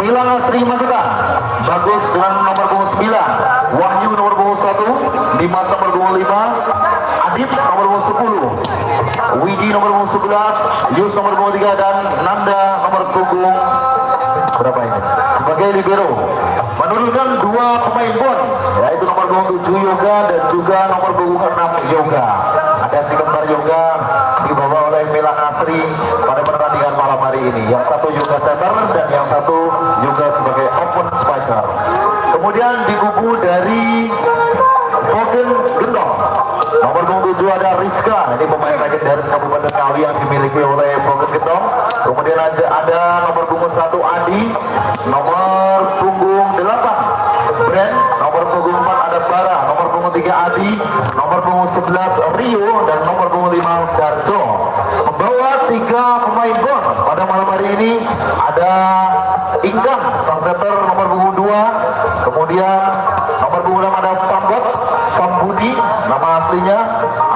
Milang Asri Magetan, Bagus dengan nomor punggung 9, Wahyu nomor punggung 1, Dimas nomor punggung 5, Adit nomor punggung 10, Widi nomor punggung 11, Yus nomor punggung 3, dan Nanda nomor punggung berapa ini? Sebagai libero. Menurunkan dua pemain pon, yaitu nomor punggung 7 Yoga dan juga nomor punggung 6 Yoga. Ada si kembar Yoga dibawa oleh Milang Asri pada pertandingan malam hari ini. Yang satu Yoga center dan yang satu Yoga sebagai open spiker. Kemudian di kubu dari Bogen Gendong, nomor punggung 7 ada Rizka, ini pemain rakyat dari Kabupaten Ngawi yang dimiliki oleh Bogen Gendong. Kemudian ada nomor punggung 1 Adi, nomor punggung 8 Brand, nomor punggung 4 ada Bara, nomor punggung 3 Adi, nomor punggung 11 Rio, dan nomor punggung 5 Darjo. Membawa 3 pemain pon pada malam hari ini ada Inggang, sang setter nomor punggung 2, kemudian nomor punggung 6 ada Pambudi, nama aslinya,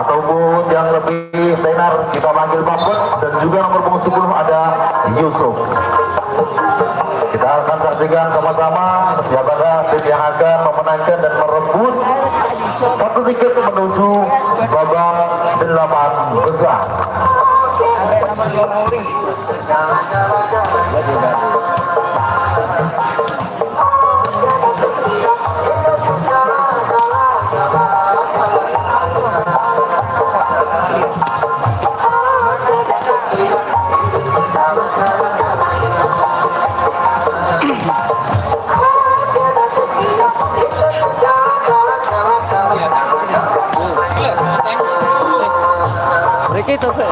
ataupun yang lebih tenar kita panggil Pambot, dan juga nomor punggung 10 ada Yusuf. Kita akan saksikan sama-sama siapakah tim yang akan memenangkan dan merebut satu tiket menuju babak 8 besar. Itu sih.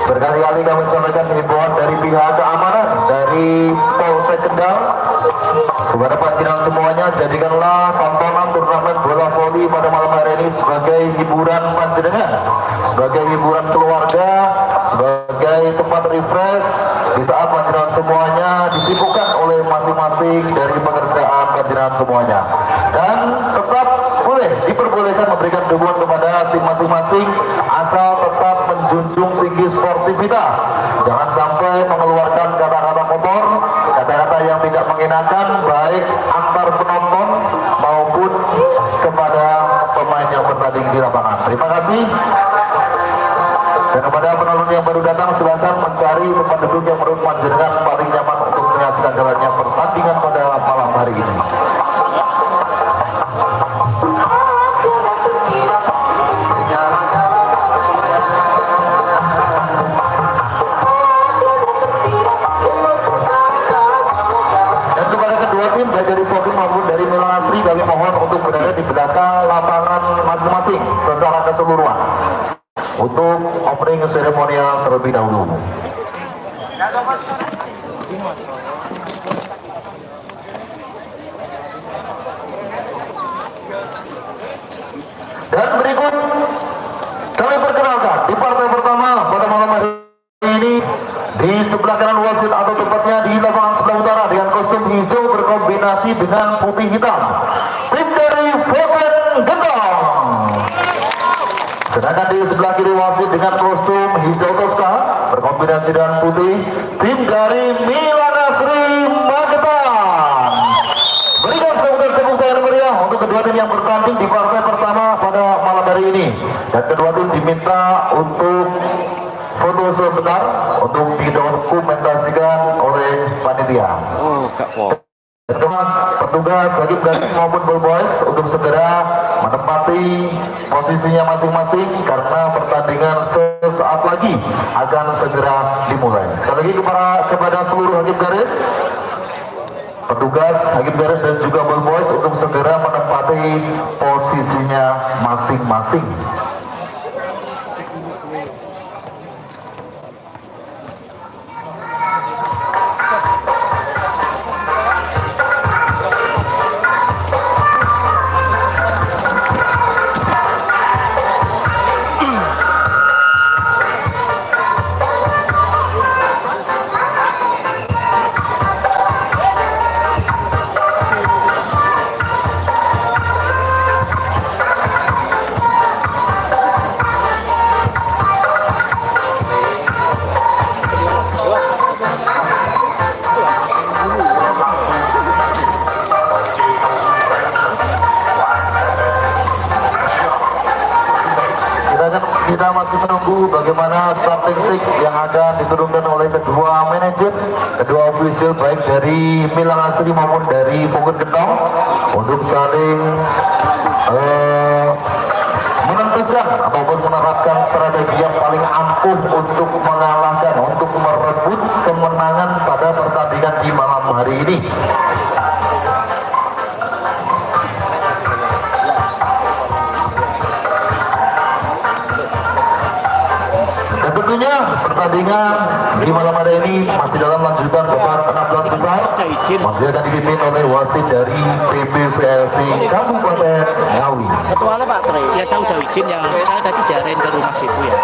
Berkali-kali kami sampaikan himbauan dari pihak keamanan dari Polsek Kendal kepada panjenengan semuanya, jadikanlah tontonan turnamen bola voli pada malam hari ini sebagai hiburan panjenengan, sebagai hiburan keluarga, sebagai tempat refresh di saat panjenengan semuanya disibukkan oleh masing-masing dari pekerjaan panjenengan semuanya. Dan tetap diperbolehkan memberikan dukungan kepada tim masing-masing asal tetap menjunjung tinggi sportivitas. Jangan sampai mengeluarkan kata-kata kotor, kata-kata yang tidak mengenakan baik antar penonton maupun kepada pemain yang bertanding di lapangan. Terima kasih. Dan kepada penonton yang baru datang, silakan mencari tempat duduk yang menurut panjenengan paling nyaman untuk menyaksikan jalannya pertandingan pada malam hari ini. Dari Polri maupun dari Milang Asri, kami mohon untuk berada di belakang lapangan masing-masing secara keseluruhan untuk opening seremonial terlebih dahulu. Dan berikut kami perkenalkan di partai pertama pada malam hari ini, di sebelah kanan wasit atau tepatnya di lapangan sebelah utara dengan kostum hijau berkombinasi dengan putih hitam, tim dari Bogen Gendong. kombinasi dan putih tim dari Milan Asri Magetan. Berikan sambutan tepuk tangan meriah untuk kedua tim yang bertanding di partai pertama pada malam hari ini. Dan kedua tim diminta untuk foto sebentar untuk didokumentasikan oleh panitia. Petugas wajib garis maupun ball boys untuk segera menempati posisinya masing-masing karena pertandingan sesaat lagi akan segera dimulai. Sekali lagi kepada seluruh hakim garis, petugas hakim garis dan juga ball boys untuk segera menempati posisinya masing-masing. Kita masih menunggu bagaimana starting six yang akan diturunkan oleh kedua manajer, kedua official baik dari Milan Asri maupun dari Punggur Gentong untuk saling menentukan ataupun menerapkan strategi yang paling ampuh untuk mengalahkan, untuk merebut kemenangan pada pertandingan di malam hari ini. Tentunya pertandingan di malam hari ini masih dalam lanjutan babak 16 besar, masih akan dipimpin oleh wasit dari PBVLC Kabupaten Ngawi. Ketuanya Pak Tri, ya saya udah izin yang saya tadi diarahin ke rumah situ ya.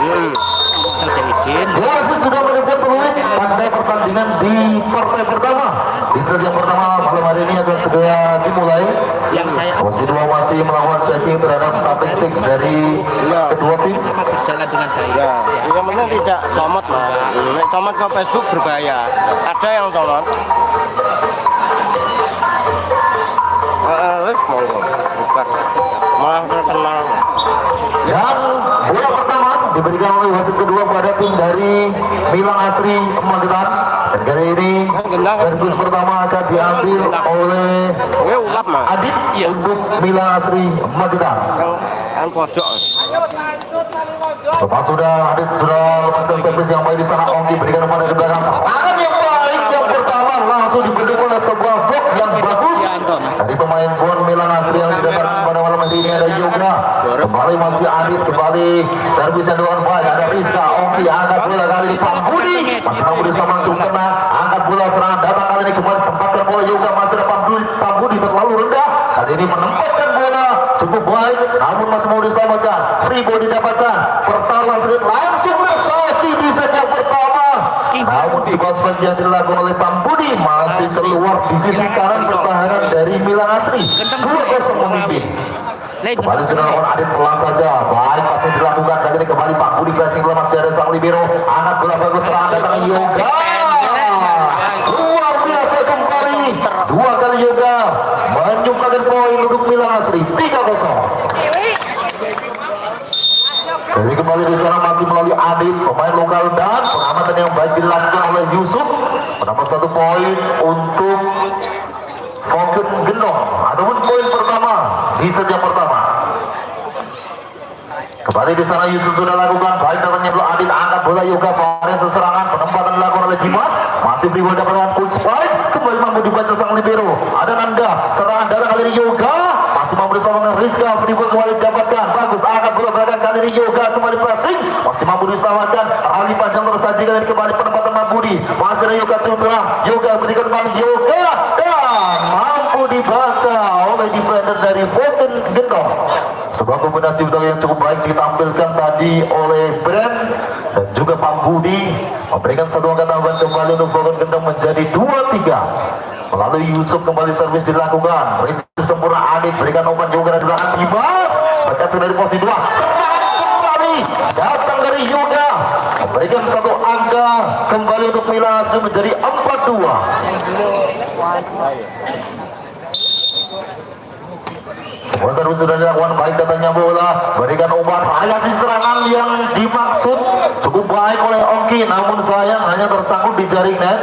Saya udah izin. Wasit sudah menentukan peluit pada pertandingan di partai pertama. Di set yang pertama malam hari ini akan segera dimulai. Yang saya Wasit dua masih melakukan checking terhadap starting six dari kedua tim. sama berjalan dengan baik. Ya, yang penting tidak comot mas. Nek comot ke Facebook berbahaya. Ada yang comot. Wes monggo. Buka. Malah terkenal. Dan bola pertama diberikan oleh wasit kedua pada tim dari Milan Asri Magetan. Dan kali ini servis pertama akan diambil oleh Oke ulap mas. Adit untuk Milan Asri Magetan. Yang pojok. Lepas sudah Adit sudah lepaskan servis yang baik di sana, Ongki berikan kepada ke belakang. Tangan yang baik yang pertama langsung diberikan oleh sebuah blok yang bagus. Tadi pemain Bon Milan Asri yang didatangkan pada malam hari ini ada Yoga. Kembali masih Adit, kembali servis yang dilakukan baik. Ada Rizka, Ongki angkat bola kali ini Pak Budi. Masih Pak Budi sama Cung kena, angkat bola serangan datang kali ini kembali tempatkan bola Yoga, masih ada Pak Budi terlalu rendah. Kali ini menempatkan bola cukup baik, namun masih mau diselamatkan. Ribo didapatkan, pertaruhan sedikit langsung tersaji di set yang pertama. Namun si Bosman yang dilakukan oleh Pak Budi masih keluar di sisi kanan pertahanan dari Milan Asri. 2-0 memimpin. Kembali sudah lakukan Adit pelan saja, baik pasti dilakukan kali ini kembali Pak Budi pressing bola masih ada sang libero, angkat bola bagus serangan datang Yoga. Luar biasa kembali, dua kali Yoga menyumbangkan poin untuk Milan Asri 3-0. Jadi kembali di sana masih melalui Adit, pemain lokal dan pengamatan yang baik dilakukan oleh Yusuf, menambah 1 poin untuk Fokus Gendong. Adapun poin pertama di set yang pertama. Kembali di sana Yusuf sudah lakukan baik datangnya bola Adit, angkat bola Yoga, variasi serangan penempatan dilakukan oleh Dimas, masih beri bola dapatkan coach baik, kembali mampu dibaca sang libero. Ada Nanda, serangan datang kali ini Yoga, masih mampu diselamatkan Rizka, beri bola kembali didapatkan, bagus angkat bola belakang kali ini Yoga, kembali pressing, masih mampu diselamatkan, Ali panjang tersaji kali ini kembali penempatan Mabudi, masih ada Yoga Cundra, Yoga berikan kembali Yoga dan mampu dibaca oleh defender dari Fountain Gendong. Sebuah kombinasi betul yang cukup baik ditampilkan tadi oleh Brand dan juga Pak Budi, memberikan satu angka tambahan kembali untuk Fountain Gendong menjadi 2-3. Melalui Yusuf kembali servis dilakukan, Rizky sempurna Adit berikan umpan juga dari belakang Dimas, berkat dari posisi 2. Kembali kembali datang dari Yoga memberikan satu angka kembali untuk Milan Asri menjadi 4-2. Semua terus sudah dilakukan baik datangnya bola, berikan umpan variasi serangan yang dimaksud cukup baik oleh Ongki, namun sayang hanya tersangkut di jaring net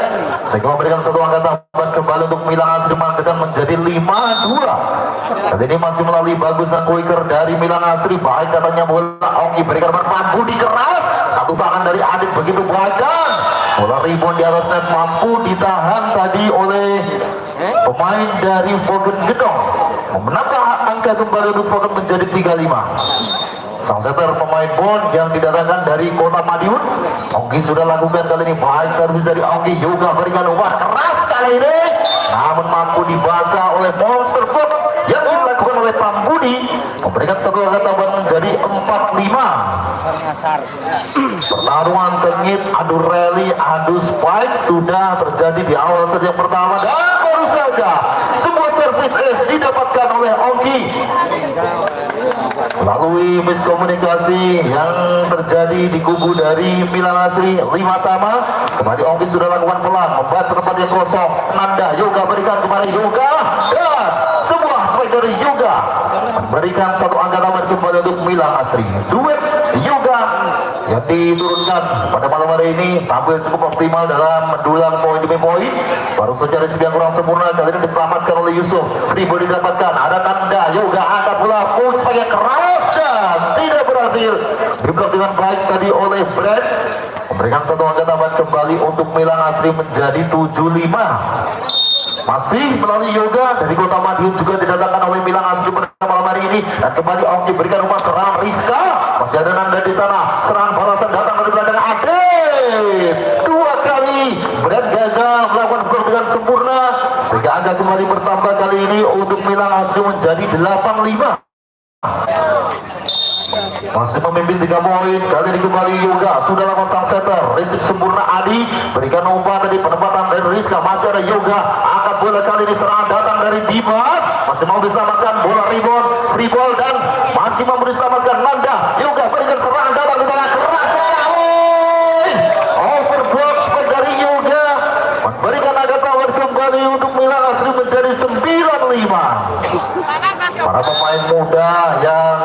sehingga memberikan satu angka tambahan kembali untuk Milan Asri menjadi 5-2. Kali ini masih melalui bagus sang quicker dari Milan Asri, baik datangnya bola Ongki berikan umpan Budi keras, satu tangan dari Adit begitu baik dan bola rebound di atas net mampu ditahan tadi oleh pemain dari Vogen Gedong, menambah angka kembali untuk Vogen menjadi 3-5. Sang setter pemain Bon yang didatangkan dari Kota Madiun, Ongki sudah lakukan kali ini baik servis dari Ongki juga berikan umpan keras kali ini, namun mampu dibaca oleh Monster Box yang dilakukan oleh Pambudi, memberikan satu angka tambahan menjadi 4-5. Pertarungan sengit, adu rally, adu spike sudah terjadi di awal set yang pertama dan baru saja sebuah servis ace didapatkan oleh Ongki melalui miskomunikasi yang terjadi di kubu dari Milan Asri. 5 sama, kembali Ongki sudah lakukan pelan membaca tempat yang kosong. Nanda Yoga berikan kembali Yoga dan sebuah spike dari Yoga memberikan satu angka tambahan kembali untuk Milan Asri. Duet Yoga yang diturunkan pada malam hari ini tampil cukup optimal dalam mendulang poin demi poin. Baru saja dari yang kurang sempurna kali ini diselamatkan oleh Yusuf. Ribu didapatkan, ada Nanda Yoga angkat bola push sebagai keras dan tidak berhasil diblok dengan baik tadi oleh Brand, memberikan satu angka tambahan kembali untuk Milan Asri menjadi 7-5. Masih melalui Yoga dari Kota Madiun juga didatangkan oleh Milan Asri pada malam hari ini dan kembali Ongki berikan umpan serangan Rizka, masih ada Nanda di sana, serangan balasan datang dari belakang Adit. 2 kali Brand gagal melakukan gol dengan sempurna sehingga angka kembali bertambah kali ini untuk Milan Asri menjadi 8-5. Masih memimpin 3 poin, kali ini kembali Yoga sudah lakukan sang setter, resip sempurna Adi berikan umpan tadi penempatan dari Rizka, masih ada Yoga angkat bola kali ini serangan datang dari Dimas, masih mau diselamatkan bola rebound free ball dan masih mau diselamatkan Nanda Yoga berikan serangan datang di tengah keras sekali overbox dari Yoga memberikan angka tawar kembali untuk Milan Asri menjadi 9-5. Para pemain muda yang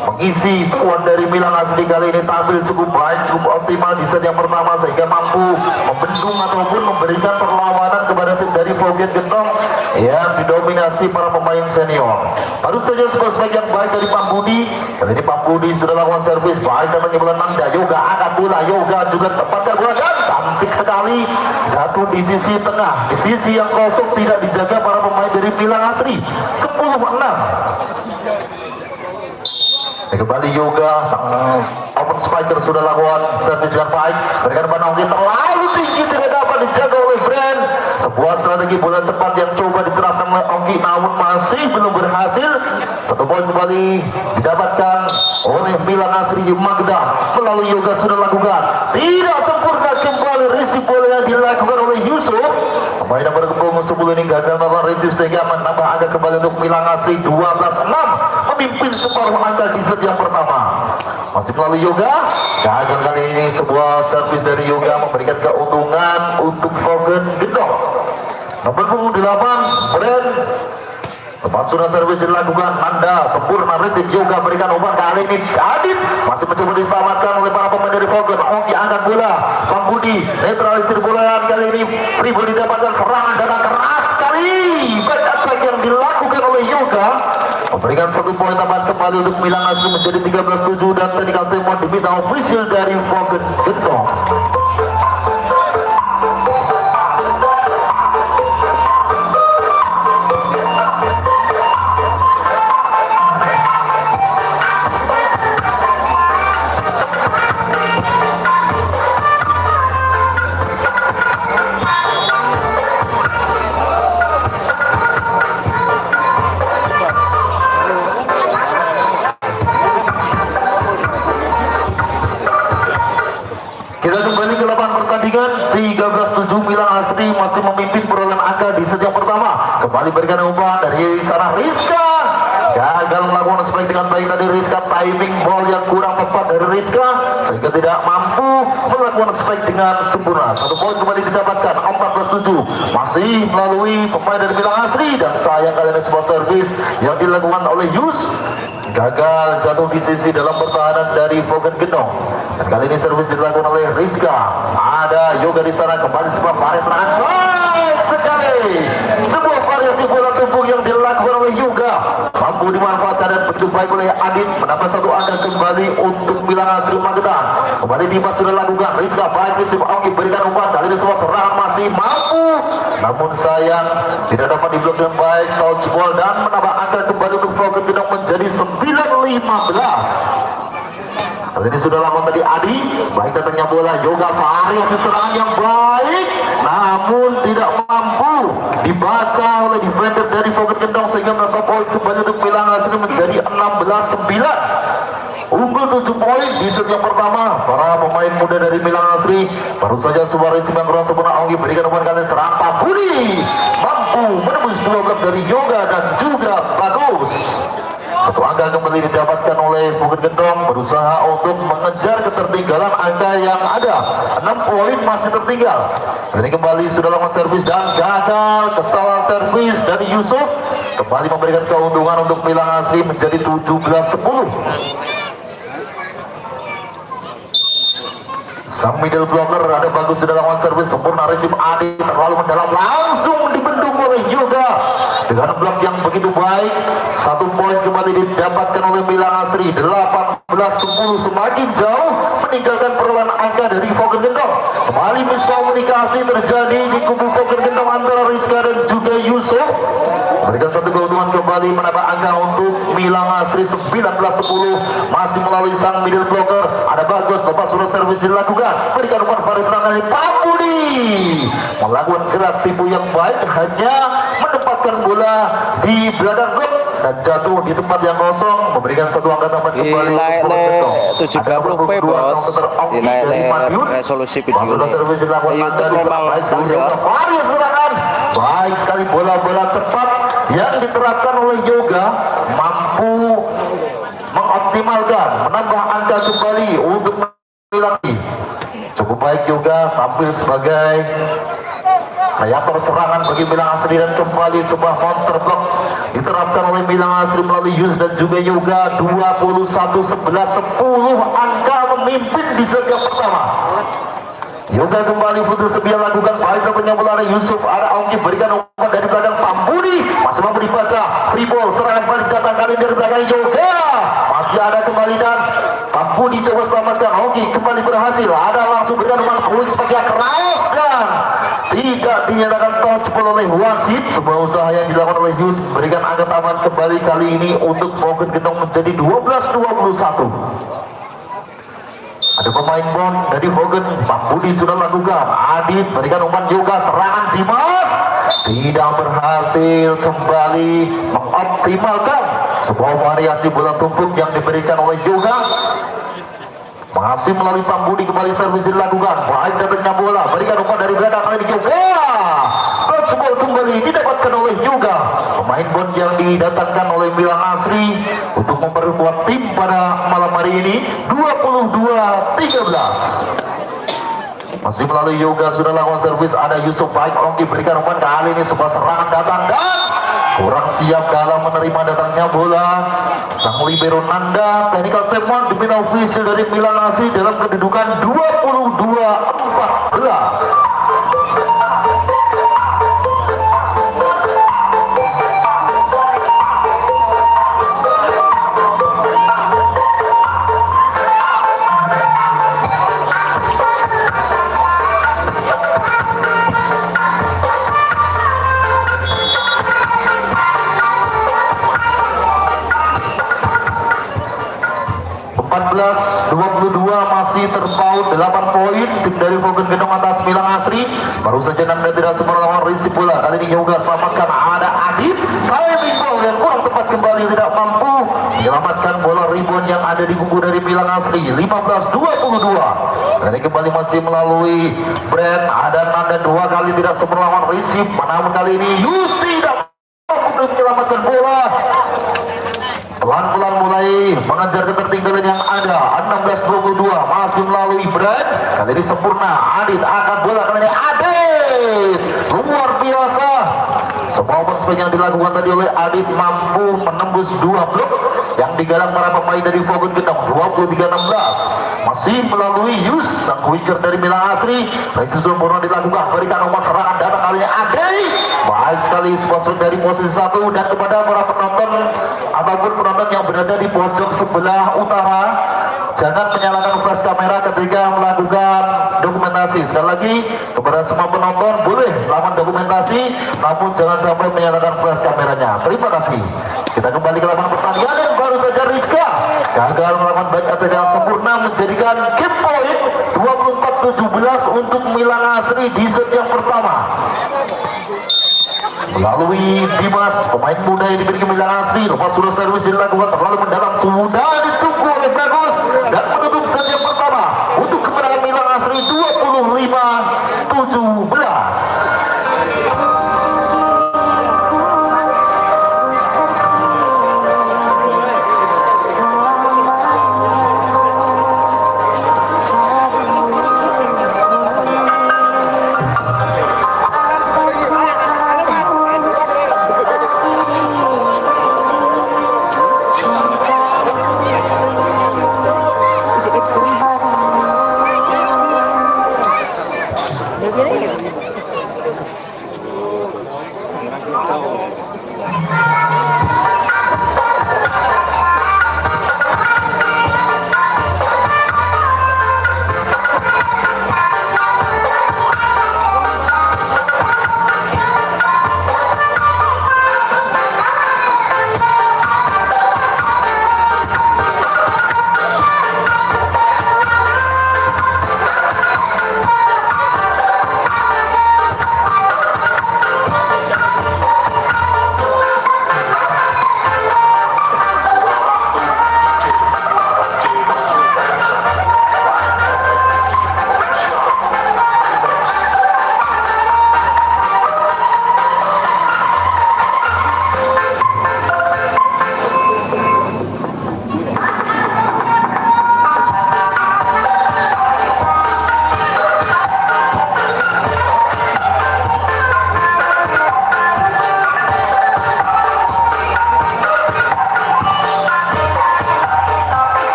mengisi skuad dari Milan Asri kali ini tampil cukup baik, cukup optimal di set yang pertama sehingga mampu membendung ataupun memberikan perlawanan kepada tim dari Vogen Gentong yang didominasi para pemain senior. Baru saja sebuah spike yang baik dari Pambudi. Kali ini Pambudi sudah lakukan servis baik dan menyebutkan Nanda Yoga angkat bola, Yoga juga tempatkan bola dan cantik sekali jatuh di sisi tengah, di sisi yang kosong tidak dijaga para pemain dari Milan Asri. 10-6. Kembali Yoga, sang open spiker sudah lakukan servis dengan baik, berikan panauki terlalu tinggi tidak dapat dijaga oleh Brand. Sebuah strategi bola cepat yang coba diterapkan oleh Ongki namun masih belum berhasil. 1 poin kembali didapatkan oleh Milan Asri Magda melalui Yoga sudah lakukan tidak sempurna kembali resip bola yang dilakukan oleh Yusuf. Pemain nomor punggung 10 ini gagal melakukan resip sehingga menambah angka kembali untuk Milan Asri 12-6 memimpin separuh angka di set yang pertama. Masih melalui Yoga, gagal kali ini sebuah servis dari Yoga memberikan keuntungan untuk Vogen Gedong. Nomor punggung 8 Brand tempat sudah servis dilakukan, Nanda sempurna resip Yoga berikan umpan kali ini Adit masih mencoba diselamatkan oleh para pemain dari Vogen. Ongki angkat bola, Pambudi netralisir bola kali ini Ribu didapatkan serangan datang keras sekali back attack yang dilakukan oleh Yoga memberikan 1 poin tambahan kembali untuk Milan Asri menjadi 13-7 dan technical timeout diminta official dari Vogen Gentong. Kita kembali ke lapangan pertandingan 13-7 Milan Asri masih memimpin perolehan angka di set yang pertama. Kembali berikan umpan dari sana Rizka gagal melakukan strike dengan baik dari Rizka. Timing ball yang kurang tepat dari Rizka sehingga tidak mampu melakukan strike dengan sempurna. 1 poin kembali didapatkan, 14-7 masih melalui pemain dari Bilang Asri. Dan sayang kali ini sebuah servis yang dilakukan oleh Yus gagal jatuh di sisi dalam pertahanan dari Fogen Gendong. Dan kali ini servis dilakukan oleh Rizka. Ada Yoga di sana, kembali sebuah variasi serangan baik sekali. Sebuah variasi bola tumpuk yang dilakukan oleh Yoga mampu dimanfaatkan dan begitu baik oleh Adit, menambah 1 angka kembali untuk Bilang Asri Magetan. Kembali Dimas sudah lakukan, Rizka baik di sisi Oki berikan umpan, kali ini sebuah serangan masih mampu, namun sayang tidak dapat diblok dengan baik. Touch ball dan menambah angka kembali untuk Fogen Gendong menjadi 9-15. Kali ini sudah lakukan tadi Adi, baik datangnya bola, Yoga variasi serangan yang baik, namun tidak mampu dibaca oleh defender dari Fogen Gendong sehingga menambah poin kembali untuk Bilang Asri menjadi 16-9. Unggul 7 poin di set yang pertama. Para pemain muda dari Bilang Asri baru saja sebuah resi yang kurang sempurna. Ogi berikan umpan kali serang Pabudi mampu menembus 2 blok dari Yoga dan juga bagus. 1 angka kembali didapatkan oleh Fogen Gendong, berusaha untuk mengejar ketertinggalan angka yang ada. 6 poin masih tertinggal. Ini kembali sudah lakukan servis dan gagal. Kesalahan servis dari Yusuf kembali memberikan keuntungan untuk Bilang Asri menjadi 17-10. Sang middle blocker ada bagus sudah lakukan servis sempurna, receive Adi terlalu mendalam langsung dibendung oleh Yoga dengan blok yang begitu baik. 1 poin kembali didapatkan oleh Bilang Asri, 18-10 semakin jauh meninggalkan perlawanan angka dari Fogen Gendong. Kembali miskomunikasi terjadi di kubu Fogen Gendong antara Rizka dan juga Yusuf. Berikan 1 keuntungan kembali menambah angka untuk Bilang Asri 19-10 masih melalui sang middle blocker. Ada bagus lepas sudah servis dilakukan, berikan umpan pada serangan dari Pabudi melakukan gerak tipu yang baik, hanya menempatkan bola di belakang gol dan jatuh di tempat yang kosong, memberikan 1 angka tambahan kembali. Naik 70p bos, naik resolusi video ini YouTube memang murah. Baik sekali bola-bola cepat yang diterapkan oleh Yoga mampu mengoptimalkan, menambah angka kembali untuk lagi. Cukup baik juga tampil sebagai kreator serangan bagi Bilang Asri dan kembali sebuah monster block diterapkan oleh Bilang Asri melalui Yus dan juga Yoga. 21-11 10 angka memimpin di set yang pertama. Yoga kembali putus sedia lakukan baik dapat bola Yusuf, ada Auki berikan umpan dari belakang Pambudi masih mampu dibaca, free ball serangan balik datang kali dari belakang Yoga masih ada kembali dan Pambudi coba selamatkan. Auki kembali berhasil, ada langsung berikan umpan Kuik sebagai keras dan tidak dinyatakan touch ball oleh wasit. Sebuah usaha yang dilakukan oleh Yus berikan angka tambahan kembali kali ini untuk Fogen Gendong menjadi 12-21. Ada pemain bon dari Fogen, Pambudi sudah lakukan, Adit berikan umpan Yoga, serangan Dimas tidak berhasil kembali mengoptimalkan sebuah variasi bola tumpuk yang diberikan oleh Yoga. Masih melalui Pambudi kembali servis dilakukan, baik datangnya bola, berikan umpan dari belakang kali Yoga. Touch ball kembali didapatkan oleh Yoga, pemain bon yang didatangkan oleh Bilang Asri untuk memperkuat tim pada malam hari ini. 22-13 masih melalui Yoga sudah lakukan servis, ada Yusuf baik Ongki berikan umpan, kali ini sebuah serangan datang dan kurang siap dalam menerima datangnya bola. Sang libero Nanda technical timeout dibina official dari Bilang Asri dalam kedudukan 22-14. 22 masih terpaut 8 poin tim dari Fogen Gendong atas Bilang Asri. Baru saja Nanda tidak sempat melawan risip bola, kali ini Yoga selamatkan, ada Adit timing ball yang kurang tepat kembali tidak mampu menyelamatkan bola rebound yang ada di kubu dari Bilang Asri. 15-22 kali kembali masih melalui Brand, ada Nanda 2 kali tidak sempat melawan risip, namun kali ini Yus tidak mampu menyelamatkan bola. Pelan-pelan mulai mengejar ketertinggalan yang ada. 16-22 masih melalui Brand, kali ini sempurna. Adit angkat bola, kali ini Adit luar biasa. Semua open yang dilakukan tadi oleh Adit mampu menembus 2 blok yang digalang para pemain dari Fogun Gendong. 23-16 masih melalui Yus, sang winger dari Milang Asri. Baik sempurna dilakukan, berikan umpan serangan datang kali ini Adit. Baik sekali sponsor dari posisi 1. Dan kepada para penonton ataupun penonton yang berada di pojok sebelah utara, jangan menyalakan flash kamera ketika melakukan dokumentasi. Sekali lagi kepada semua penonton, boleh melakukan dokumentasi, namun jangan sampai menyalakan flash kameranya. Terima kasih. Kita kembali ke lapangan pertandingan dan baru saja Rizka gagal melakukan back attack yang sempurna, menjadikan game point 24-17 untuk Milang Asri di set yang pertama. Melalui Dimas, pemain muda yang dimiliki Milang Asri, lepas sudah servis dilakukan terlalu mendalam, sudah ditunggu oleh Bagus dan menutup set yang pertama untuk kemenangan Milang Asri 25-17.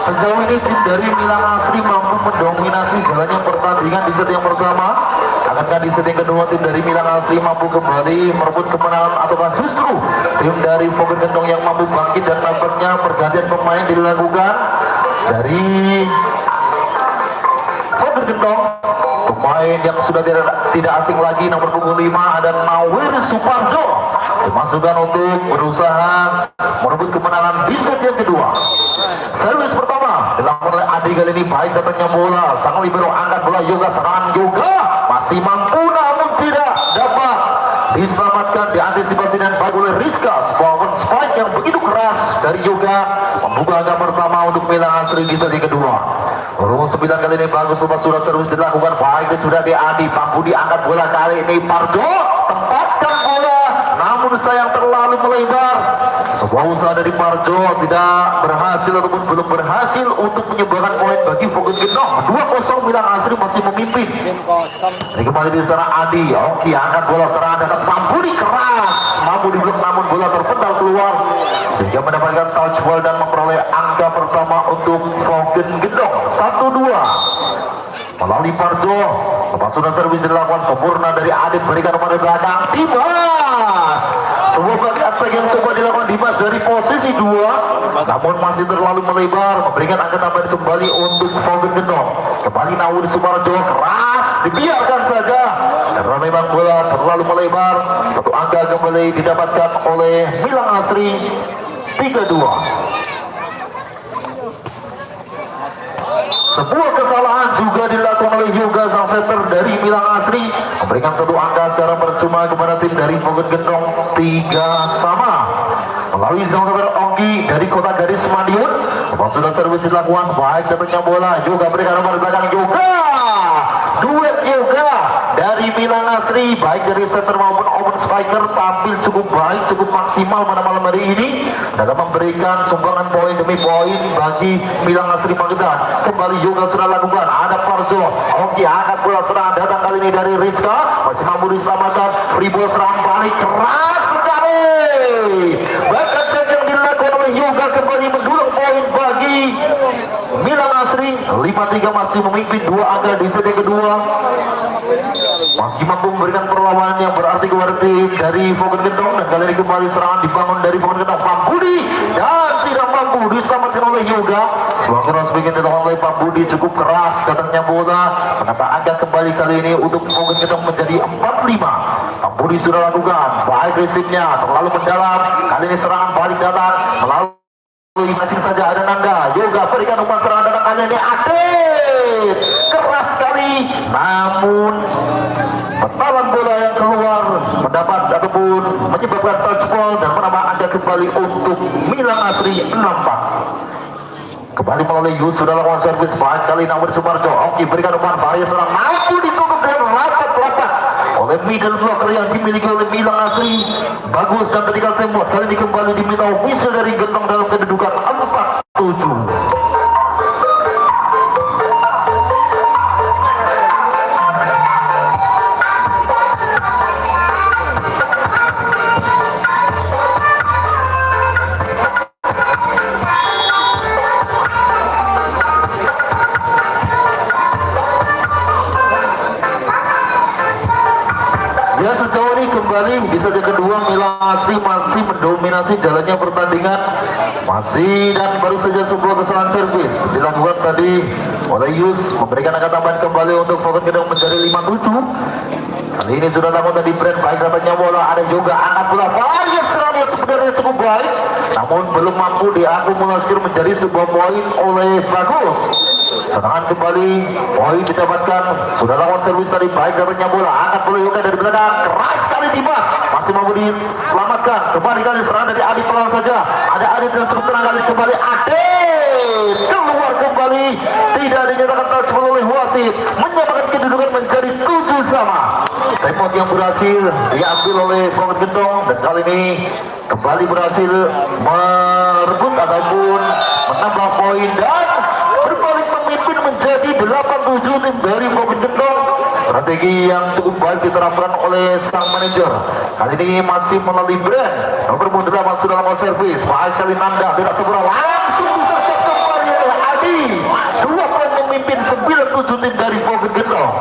Sejauh ini tim dari Milang Asri mampu mendominasi jalannya pertandingan di set yang pertama. Akankah di set yang kedua tim dari Milang Asri mampu kembali merebut kemenangan, ataukah justru tim dari Fogun Gendong yang mampu bangkit? Dan nampaknya pergantian pemain dilakukan dari Fogun Gendong. Pemain yang sudah tidak asing lagi, nomor punggung 5 ada Nawir Suparjo, dimasukkan untuk berusaha merebut kemenangan di set yang kedua. Servis pertama dilakukan oleh Adi, kali ini baik datangnya bola, sang libero angkat bola, Yoga serangan Yoga masih mampu namun tidak dapat diselamatkan, diantisipasi dan baik oleh Rizka. Sebuah spike yang begitu keras dari Yoga membuka angka pertama untuk Milang Asri di set kedua. Rumus 9 kali ini bagus, lepas sudah servis dilakukan baik, sudah di Adi, mampu diangkat bola kali ini Parjo, tempatkan bola namun sayang terlalu melebar. Sebuah usaha dari Parjo tidak berhasil ataupun belum berhasil untuk menyumbangkan poin bagi Fogun Gendong. 2-0 Milang Asri masih memimpin. Ini kembali di sana Adi, oke, angkat bola serangan datang, mampu dikeras, mampu diblok namun bola terpental keluar sehingga mendapatkan touch ball dan memperoleh angka pertama untuk Fogun Gendong. 1-2 melalui Parjo, lepas sudah servis dilakukan sempurna dari Adit, berikan kepada belakang Dimas. Sebuah bagi attack yang coba dilakukan Dimas dari posisi 2 namun masih terlalu melebar, memberikan angka tambahan kembali untuk Fogun Gendong. Kembali Nawir Suparjo, keras dibiarkan saja karena memang bola terlalu melebar. Satu angka kembali didapatkan oleh Milang Asri. 3-2. Sebuah kesalahan juga dilakukan oleh Yoga sang setter dari Milang Asri, memberikan satu angka secara percuma kepada tim dari Pogon Gendong. 3 sama. Melalui sang setter Onggi dari Kota Gadis Madiun, sudah servis dilakukan. Baik datangnya bola, Yoga berikan nomor belakang Yoga. Duet Yoga dari Milang Asri, baik dari setter maupun open striker, tampil cukup baik, cukup maksimal pada malam hari ini, dalam memberikan sumbangan poin demi poin bagi Milang Asri Magetan. Kembali Yoga sudah lakukan, ada Parjo, Oke angkat bola serang, datang kali ini dari Rizka, masih mampu diselamatkan, free ball serang balik keras sekali. Bahkan cek yang dilakukan oleh Yoga kembali mendulang poin bagi Milang Asri. 5-3 masih memimpin 2 angka di set kedua, masih mampu memberikan perlawanan yang berarti kepada tim dari Pogon Gendong. Dan kali ini kembali serangan dibangun dari Pogon Gendong, Pak Budi, dan tidak mampu diselamatkan oleh Yoga. Sebuah cross bikin dilakukan oleh Pak Budi, cukup keras datangnya bola, menata angka kembali kali ini untuk Pogon Gendong menjadi 4-5. Pak Budi sudah lakukan, baik resipnya terlalu mendalam, kali ini serangan balik datang melalui masing saja ada Nanda. Yoga berikan umpan serangan datang kali ini Adit, keras sekali, namun petalan bola yang keluar mendapat ataupun menyebabkan touch ball dan menambah angka kembali untuk Milang Asri 6-4. Kembali melalui Yus sudah lakukan servis baik kali namun Sumarjo. Oke berikan umpan bahaya serang, mampu ditutup dengan rapat-rapat oleh middle blocker yang dimiliki oleh Milang Asri. Bagus dan ketika tembok kali ini kembali diminta official dari Gendong dalam kedudukan 4-7. Ya sejauh ini kembali di set kedua Milang Asri masih mendominasi jalannya pertandingan, masih dan baru saja sebuah kesalahan servis dilakukan tadi oleh Yus, memberikan angka tambahan kembali untuk Pogon Gendong menjadi 5-7. Kali ini sudah lakukan tadi brand baik datangnya bola, ada juga angkat bola varian serang yang sebenarnya cukup baik, namun belum mampu diakumulasi menjadi sebuah poin oleh Bagus. Serangan kembali, poin didapatkan, sudah lakukan servis tadi baik datangnya bola, angkat bola Yoga dari belakang, keras sekali Dimas, masih mampu diselamatkan, kembali kali serangan dari Adit pelan saja, ada Adit yang cukup tenang kali kembali, Adit keluar kembali, tidak dinyatakan touch ball oleh wasit, menyamakan kedudukan menjadi 7 sama. Tembok yang berhasil diambil oleh Pogon Gendong dan kali ini kembali berhasil merebut ataupun menambah poin dan berbalik memimpin menjadi 8-7 tim dari Pogon Gendong. Strategi yang cukup baik diterapkan oleh sang manajer. Kali ini masih melalui brand nomor 8 sudah lakukan servis. Baik kali Nanda tidak sempurna, langsung disertai kembali oleh Adi. 2 poin memimpin 9-7 tim dari Pogon Gendong.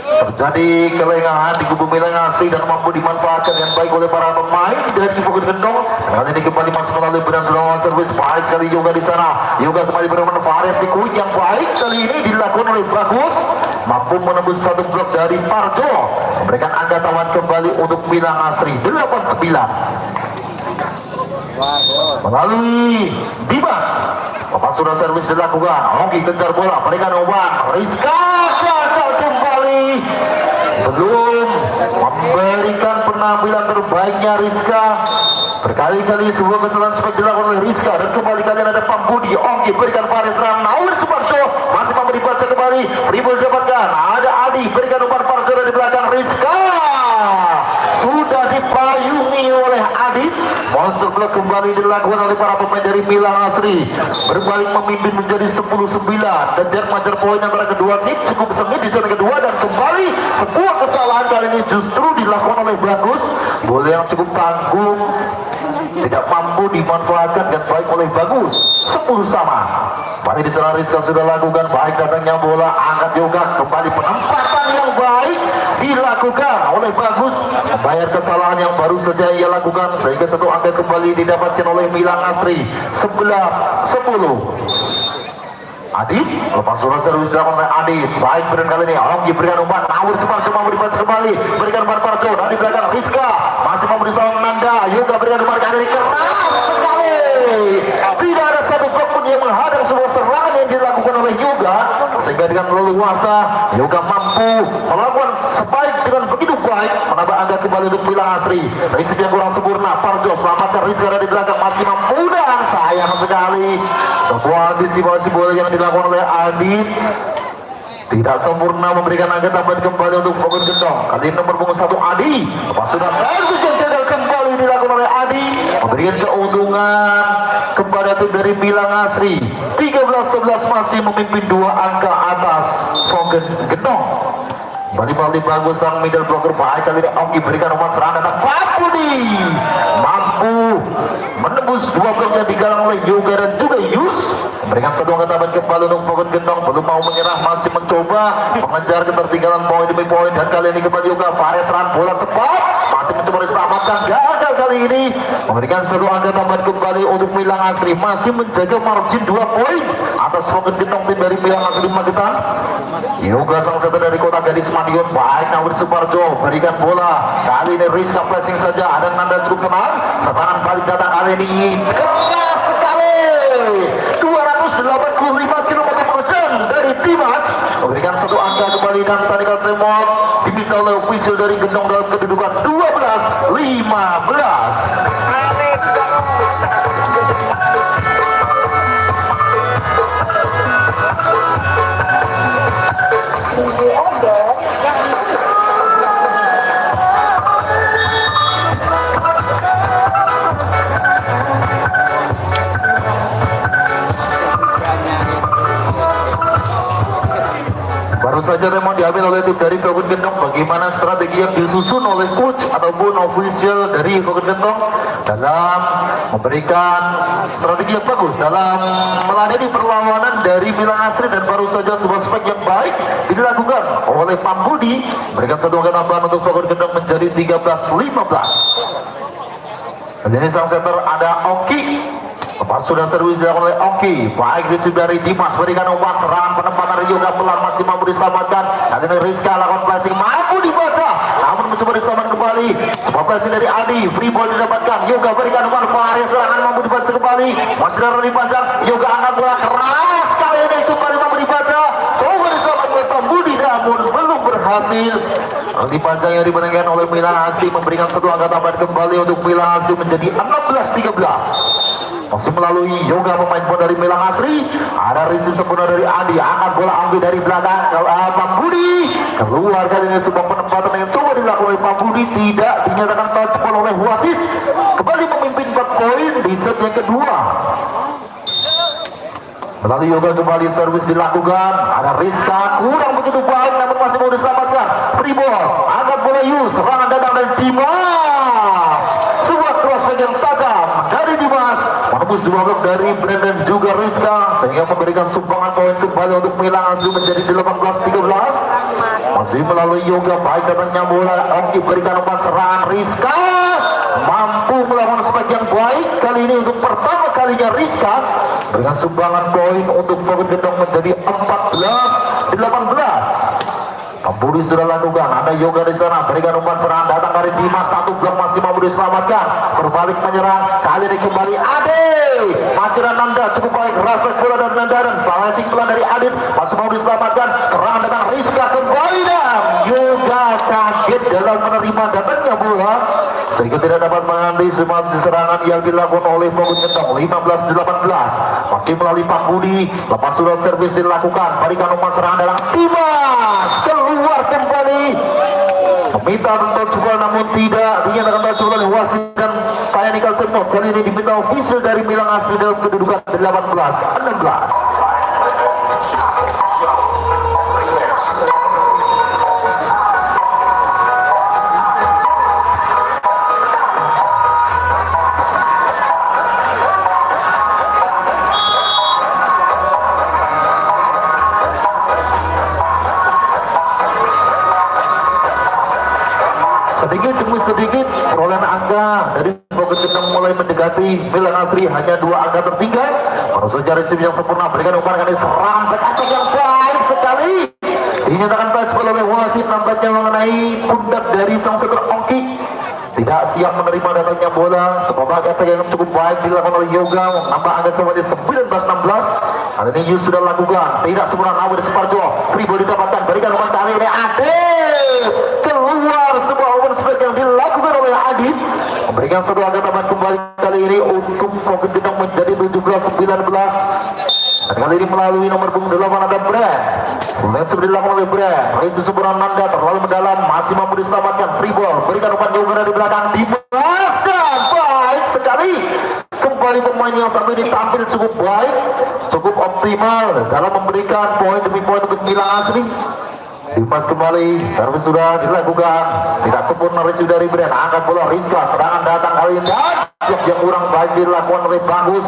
Terjadi kelengahan di kubu Milang Asri dan mampu dimanfaatkan yang baik oleh para pemain dari Pogon Gendong. Kali ini kembali masuk melalui beran serangan servis baik sekali Yoga di sana. Yoga kembali bermanfaat sikuit yang baik kali ini dilakukan oleh Bagus, mampu menembus satu blok dari Parjo, memberikan angka tambahan kembali untuk Milang Asri 8-9. Melalui Dimas, sudah servis dilakukan. Oke kejar bola, berikan umpan Rizka gagal kembali, belum memberikan penampilan terbaiknya Rizka. Berkali-kali sebuah kesalahan seperti dilakukan oleh Rizka dan kembali kalian ada Pak Budi. Oke berikan Faris Ram, Naur Suparjo masih mampu dibaca kembali, Ribul dapatkan, ada Adi berikan umpan Parjo dari belakang, Rizka sudah dipayungi oleh Adit. Monster block kembali dilakukan oleh para pemain dari Milang Asri, berbalik memimpin menjadi 10-9 dan jarak majar poin antara kedua tim cukup sengit di zona kedua. Dan kembali sebuah kesalahan kali ini justru dilakukan oleh Bagus, bola yang cukup tanggung tidak mampu dimanfaatkan dan baik oleh Bagus. 10 sama. Kembali di sana Rizka sudah lakukan baik datangnya bola, angkat Yoga kembali, penempatan yang baik dilakukan oleh Bagus, membayar kesalahan yang baru saja ia lakukan sehingga satu angka kembali didapatkan oleh Milang Asri 11-10. Adit lepas surat servis dilakukan oleh Adit, baik berikan kali ini Oki berikan umpan, Naur Suparjo mampu dibaca kembali, berikan umpan Parjo dan di belakang Rizka masih mampu diselamatkan Nanda. Yoga berikan umpan kali ini keras sekali, tidak ada satu blok pun yang menghadang sebuah serangan leluasa. Yoga mampu melakukan spike dengan begitu baik, menambah angka kembali untuk Mila Asri. Risik yang kurang sempurna, Parjo selamatkan Rizal di belakang, masih mampu dan sayang sekali sebuah antisipasi bola yang dilakukan oleh Adit tidak sempurna, memberikan angka tambahan kembali untuk Fokus Gendong. Kali ini nomor punggung 1 Adi, lepas sudah servis yang gagal kembali dilakukan oleh Adi, memberikan keuntungan kepada tim dari Milang Asri. 13-11 masih memimpin 2 angka atas Fokus Gendong. Balik bagus sang middle blocker baik, kali ini Oki berikan umpan serangan dan Papudi mampu menembus 2 blok yang digalang oleh Yoga dan juga Yus, memberikan satu angka tambahan kembali untuk Fokus Gendong. Belum mau menyerah, masih mencoba mengejar ketertinggalan poin demi poin, dan kali ini kembali Yoga Fares serangan bola cepat, masih mencoba diselamatkan, gagal kali ini, memberikan satu angka tambahan kembali untuk Milang Asri, masih menjaga margin 2 poin atas Fokus Gendong tim dari Milang Asri Magetan. Yoga sang satu dari Kota Gadis Madiun baik, Nawir Suparjo berikan bola, kali ini Rizka flashing saja, ada Nanda cukup tenang, serangan balik datang kali ini keras sekali, 285 km/jam dari Dimas, memberikan satu angka kembali dan tarikan semot diminta oleh official dari Gendong dalam kedudukan 12-15. Baru saja remon diambil oleh tim dari Fokus Gendong. Bagaimana strategi yang disusun oleh coach ataupun official dari Fokus Gendong dalam memberikan strategi yang bagus dalam meladeni perlawanan dari Milang Asri, dan baru saja sebuah spek yang baik dilakukan oleh Pambudi, berikan satu angka tambahan untuk Fokus Gendong menjadi 13-15. Dan ini sang center ada Oki. Lepas sudah servis dilakukan oleh Oki, baik di dari Dimas, berikan umpan serangan penempatan Yoga pelan masih mampu diselamatkan. Dan ini Rizka lakukan flashing, mampu dibaca, namun mencoba diselamatkan kembali. Sebuah flashing dari Adi, free ball didapatkan. Yoga berikan umpan Faris, serangan mampu dibaca kembali. Masih ada dipanjang, Yoga angkat bola keras kali ini kembali mampu dibaca. Coba diselamatkan oleh Pambudi namun belum berhasil. Nanti panjang yang dimenangkan oleh Milang Asri memberikan satu angka tambahan kembali untuk Milang Asri menjadi 16-13. Masih melalui Yoga pemain bola dari Milang Asri, ada receive sempurna dari Adi, angkat bola ambil dari belakang Pambudi, keluar kali ini sebuah penempatan yang coba dilakukan oleh Pambudi, tidak dinyatakan touch ball oleh wasit, kembali memimpin 4 poin di set yang kedua. Melalui Yoga kembali servis dilakukan, ada Rizka kurang begitu baik namun masih mau diselamatkan, free ball, angkat bola Yus, serangan datang dari Dimas, sebuah cross yang tajam dari Dimas, menembus 2 blok dari Brandon juga Rizka, sehingga memberikan sumbangan poin kembali untuk Milang Asri menjadi 18-13. Masih melalui Yoga baik datangnya bola, Oki berikan umpan serangan, Rizka mampu melakukan spike yang baik kali ini untuk pertama kalinya. Rizka dengan sumbangan poin untuk Fokus Gendong menjadi 14-18. Pambudi sudah lakukan, ada Yoga di sana, berikan umpan serangan datang dari Dimas, 1 blok masih mampu diselamatkan, berbalik menyerang, kali ini kembali Ade, masih ada Nanda cukup baik, refleks bola dari Nanda dan balancing pelan dari Adit, masih mau diselamatkan, serangan datang Rizka kembali dan Yoga kaget dalam menerima datangnya bola, sehingga tidak dapat mengantisipasi serangan yang dilakukan oleh Fokus Gendong. 15-18 masih melalui Pambudi, lepas sudah servis dilakukan, berikan umpan serangan datang Dimas, keluar kembali, meminta touch ball namun tidak dinyatakan touch ball oleh wasit dan Kayanikal Temot. Kali ini diminta official dari Milang Asri dalam kedudukan 18-16. Sedikit demi sedikit perolehan angka dari Fokus Gendong mulai mendekati Milang Asri, hanya 2 angka tertinggal. Baru saja receive yang sempurna, berikan umpan kali serangan back attack yang baik sekali, dinyatakan touch ball oleh wasit, nampaknya mengenai pundak dari sang setter Oki. tidak siap menerima datangnya bola. Sebuah kata yang cukup baik dilakukan oleh Yoga, menambah angka kembali 19-16. Kali ini Yus sudah lakukan, tidak sempurna Nawir Suparjo. Free ball didapatkan, berikan umpan kali ini Adit. Keluar sebuah open spike yang dilakukan oleh Adit, memberikan satu angka tambahan kembali kali ini untuk Pocket Gedong menjadi 17-19. Dan kali ini melalui nomor punggung 8 ada Brand. Kemudian sudah dilakukan oleh Brand. Resi Sempurna Nanda terlalu mendalam, masih mampu diselamatkan. Free ball, berikan umpan jauh dari belakang, dibebaskan. Baik sekali. Kembali pemain yang satu ini tampil cukup baik, cukup optimal dalam memberikan poin demi poin untuk Milang Asri. Dimas kembali, servis sudah dilakukan, tidak sempurna review dari Brand. Angkat bola Rizka, serangan datang kali ini. Blok yang kurang baik dilakukan oleh Bagus,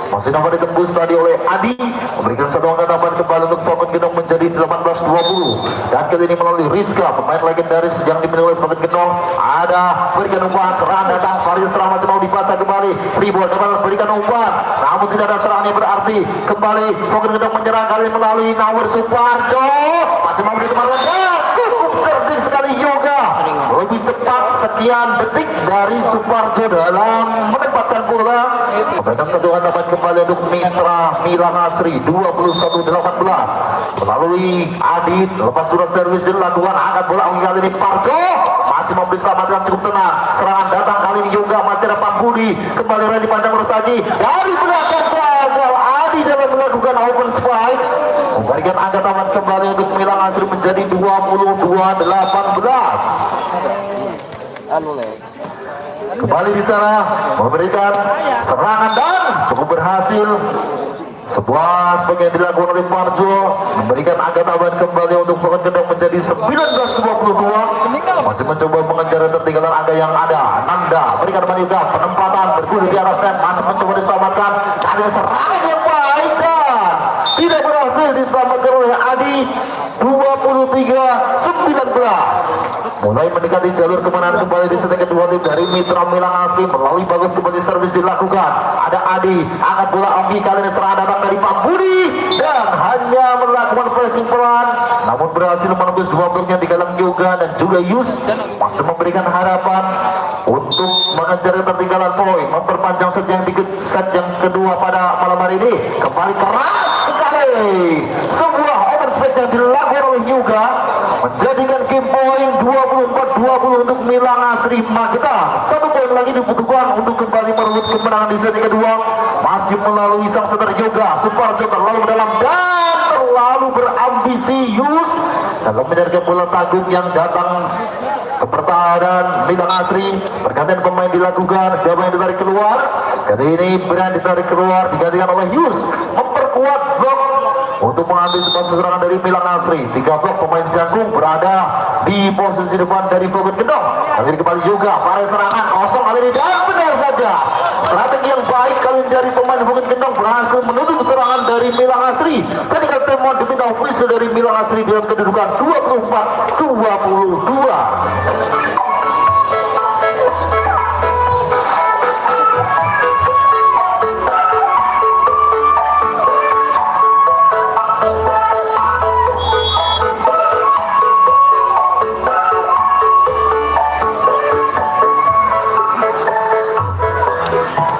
masih dapat ditembus tadi oleh Adi, memberikan satu angka tambahan kembali untuk Pocket Gedong menjadi 18-20. Dan kali ini melalui Rizka, pemain legendaris yang dimiliki oleh Pocket Gedong. Ada berikan umpan, serangan datang, Farid serang masih mau dibaca kembali. Free ball dapat berikan umpan, namun tidak ada serangan yang berarti. Kembali Pocket Gedong menyerang kali melalui Nawir Suparjo, masih mau dikembalikan. Cukup cerdik sekali Yoga, lebih cepat sekian detik dari Suparjo dalam menempatkan bola. Memberikan satu tambahan kembali untuk Mitra Milang Asri 21-18 melalui Adit. Lepas sudah servis dilakukan, angkat bola kali ini Parjo masih mau diselamatkan, cukup tenang. Serangan datang kali ini Yoga, masih ada Budi kembali Randy Panjang Bersagi dari belakang gagal. Adi dalam melakukan open spike, memberikan angka tambahan kembali untuk Milang Asri menjadi 22-18. Kembali di sana memberikan serangan dan cukup berhasil. Sebuah spike yang dilakukan oleh Parjo, memberikan angka tambahan kembali untuk Pocket Gedong menjadi 19-22. Masih mencoba mengejar ketinggalan angka yang ada. Nanda berikan juga penempatan bergulir di atas net, masih mencoba diselamatkan. Kali ini serangan yang baik dan tidak berhasil diselamatkan oleh Adi. 23-19. Mulai mendekati jalur kemenangan kembali di set kedua tim dari Mitra Milang Asri melalui Bagus kembali servis dilakukan. Ada Adi, angkat bola Ogi, kali ini serangan datang dari Pak Budi dan hanya melakukan pressing pelan, namun berhasil menembus dua bloknya di galang Yoga dan juga Yus, masih memberikan harapan untuk mengejar ketertinggalan poin, memperpanjang set yang kedua pada malam hari ini. Kembali keras sekali sebuah open spike yang dilakukan oleh Yoga, menjadikan game point 24-20 untuk Milang Asri Magetan. Satu poin lagi dibutuhkan untuk kembali merebut kemenangan di set kedua. Masih melalui sang setter Yoga, Suparjo terlalu dalam dan terlalu berambisius dalam menjaga bola tanggung yang datang ke pertahanan Milang Asri. Pergantian pemain dilakukan, siapa yang ditarik keluar? Kali ini Brand ditarik keluar, digantikan oleh Yus, memperkuat blok untuk mengambil sebuah serangan dari Milang Asri. 3 blok pemain Janggung berada di posisi depan dari Pocket Gedong. Kali ini kembali juga para serangan kosong kali ini dan benar saja strategi yang baik kali ini dari pemain Pocket Gedong berhasil menutup serangan dari Milang Asri. Ketika temuan diminta official dari Milang Asri dalam kedudukan 24-22.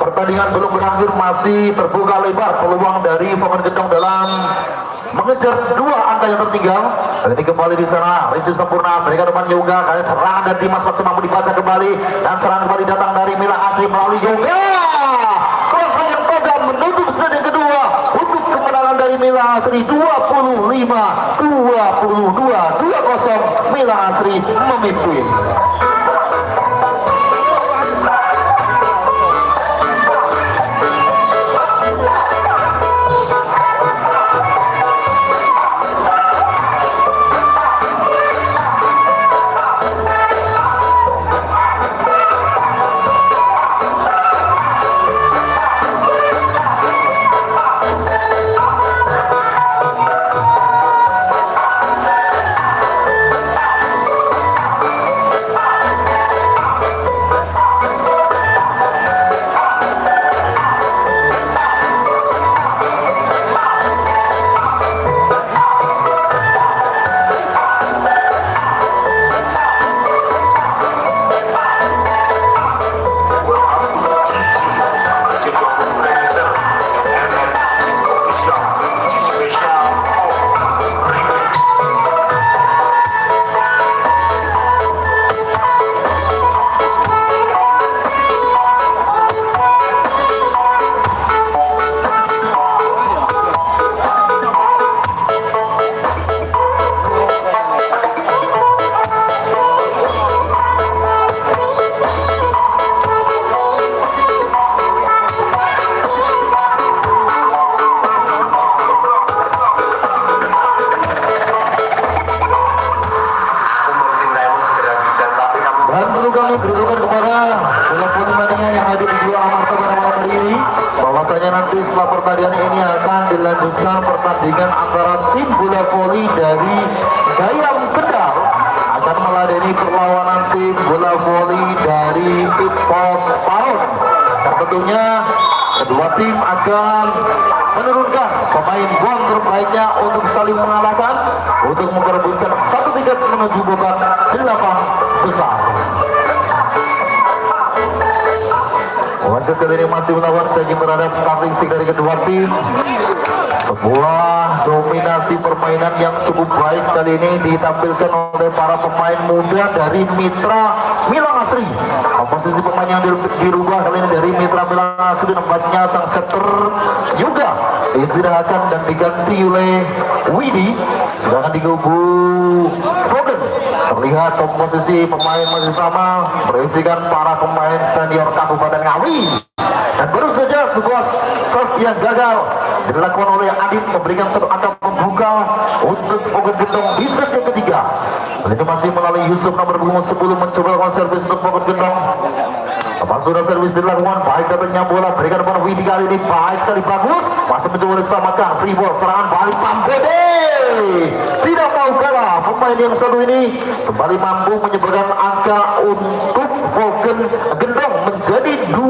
Pertandingan belum berakhir, masih terbuka lebar peluang dari Pocket Gedong dalam mengejar 2 angka yang tertinggal. Kali ini kembali di sana, Resi Sempurna mereka depan Yoga, kali serangan dari Dimas masih mampu dibaca kembali dan serangan kembali datang dari Milang Asri melalui Yoga. Cross yang tajam menuju set yang kedua untuk kemenangan dari Milang Asri 25-22, 2-0 Milang Asri memimpin. akan dilanjutkan pertandingan antara tim bola voli dari Gayam Kendal akan meladeni perlawanan tim bola voli dari Ipos Paut. Dan tentunya kedua tim akan menurunkan pemain gol terbaiknya untuk saling mengalahkan untuk memperebutkan satu tiket menuju babak 8 besar. Wasit kali ini masih melawan janji terhadap statistik dari kedua tim. Sebuah dominasi permainan yang cukup baik kali ini ditampilkan oleh para pemain muda dari Mitra Milang Asri. Komposisi pemain yang dirubah kali ini dari Mitra Milang Asri, tempatnya sang setter juga istirahatkan dan diganti oleh Widi. Sedangkan di kubu Foden terlihat komposisi pemain masih sama, berisikan para pemain senior Kabupaten Ngawi. Dan baru saja sebuah serve yang gagal dilakukan oleh Adit memberikan satu angka pembuka untuk Pogen Gendong di set yang ketiga. Dan itu masih melalui Yusuf nomor punggung 10 mencoba lakukan servis untuk Pogen Gendong. Lepas sudah servis dilakukan, baik datangnya bola berikan kepada Widi kali ini, baik sekali, bagus, masih mencoba diselamatkan. Free ball, serangan balik Pambede tidak mau kalah. Pemain yang satu ini kembali mampu menyebarkan angka untuk Pogen Gendong menjadi 2-0.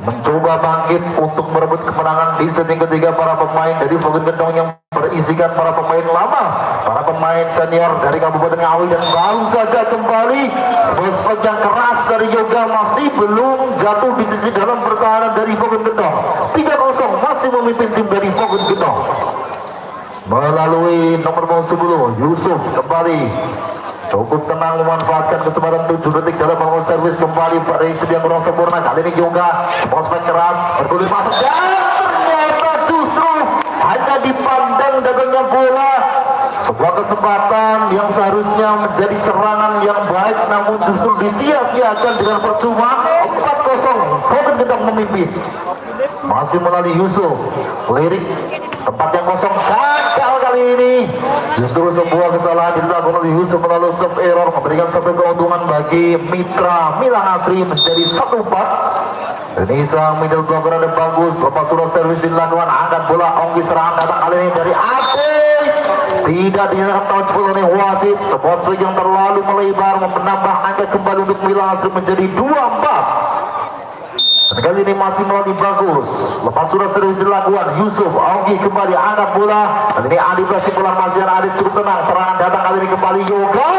Mencoba bangkit untuk merebut kemenangan di set yang ketiga para pemain dari Pogen Gendong yang berisikan para pemain lama, para pemain senior dari Kabupaten Ngawi. Dan baru saja kembali sebuah yang keras dari Yoga masih belum jatuh di sisi dalam pertahanan dari Pogen Gendong. 3-0 masih memimpin tim dari Pogen Gendong. Melalui nomor 10 Yusuf kembali cukup tenang memanfaatkan kesempatan 7 detik dalam melakukan servis kembali pada yang kurang sempurna. Kali ini juga prospek keras bergulir masuk dan ternyata justru hanya dipandang datangnya bola. Sebuah kesempatan yang seharusnya menjadi serangan yang baik namun justru disia-siakan dengan percuma. 4-0 Pogen Gendong memimpin. Masih melalui Yusuf, lirik tempat yang kosong gagal kali ini. Justru sebuah kesalahan dilakukan oleh Yusuf melalui serve error memberikan satu keuntungan bagi Mitra Milang Asri menjadi 1-4. Ini sang middle blocker ada bagus. Lepas sudah servis dilakukan, angkat bola Ongki, serangan datang kali ini dari Ade. Tidak dinyatakan touch oleh wasit. Sebuah swing yang terlalu melebar menambah angka kembali untuk Milang Asri menjadi 2-4. Dan kali ini masih melalui bagus. Lepas sudah servis dilakukan, Yusuf Augie kembali angkat bola. Dan ini Adi masih pulang, masih ada Adi cukup tenang. Serangan datang kali ini kembali Yoga.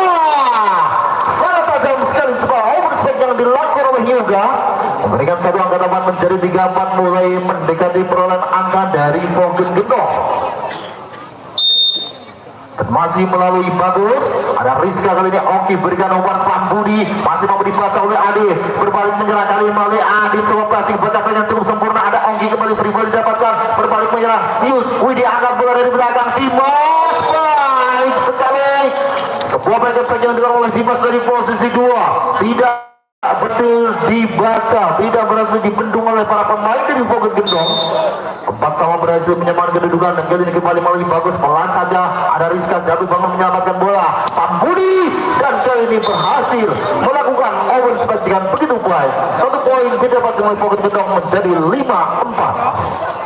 Sangat tajam sekali sebuah overspec yang dilakukan oleh Yoga. Memberikan satu angka tambahan menjadi 3-4, mulai mendekati perolehan angka dari Pogen Gendong. Dan masih melalui bagus, ada Rizka kali ini. Oki berikan umpan Pambudi, masih mau dibaca oleh Adi, berbalik menyerang kali melalui Adi, coba passing berkata yang cukup sempurna. Ada Oki kembali beri didapatkan, berbalik menyerang Yus, Widi angkat bola dari belakang Dimas, baik sekali. Sebuah bagian yang dilakukan oleh Dimas dari posisi 2 tidak berhasil dibaca, tidak berhasil dibendung oleh para pemain dari Pogen Gendong. Empat sama berhasil menyamakan kedudukan dan kali ini kembali melalui bagus, pelan saja ada Rizka jatuh bangun menyelamatkan bola Pambudi, dan kali ini berhasil melakukan open space dengan begitu baik. 1 poin didapat oleh Pogen Gendong menjadi 5-4.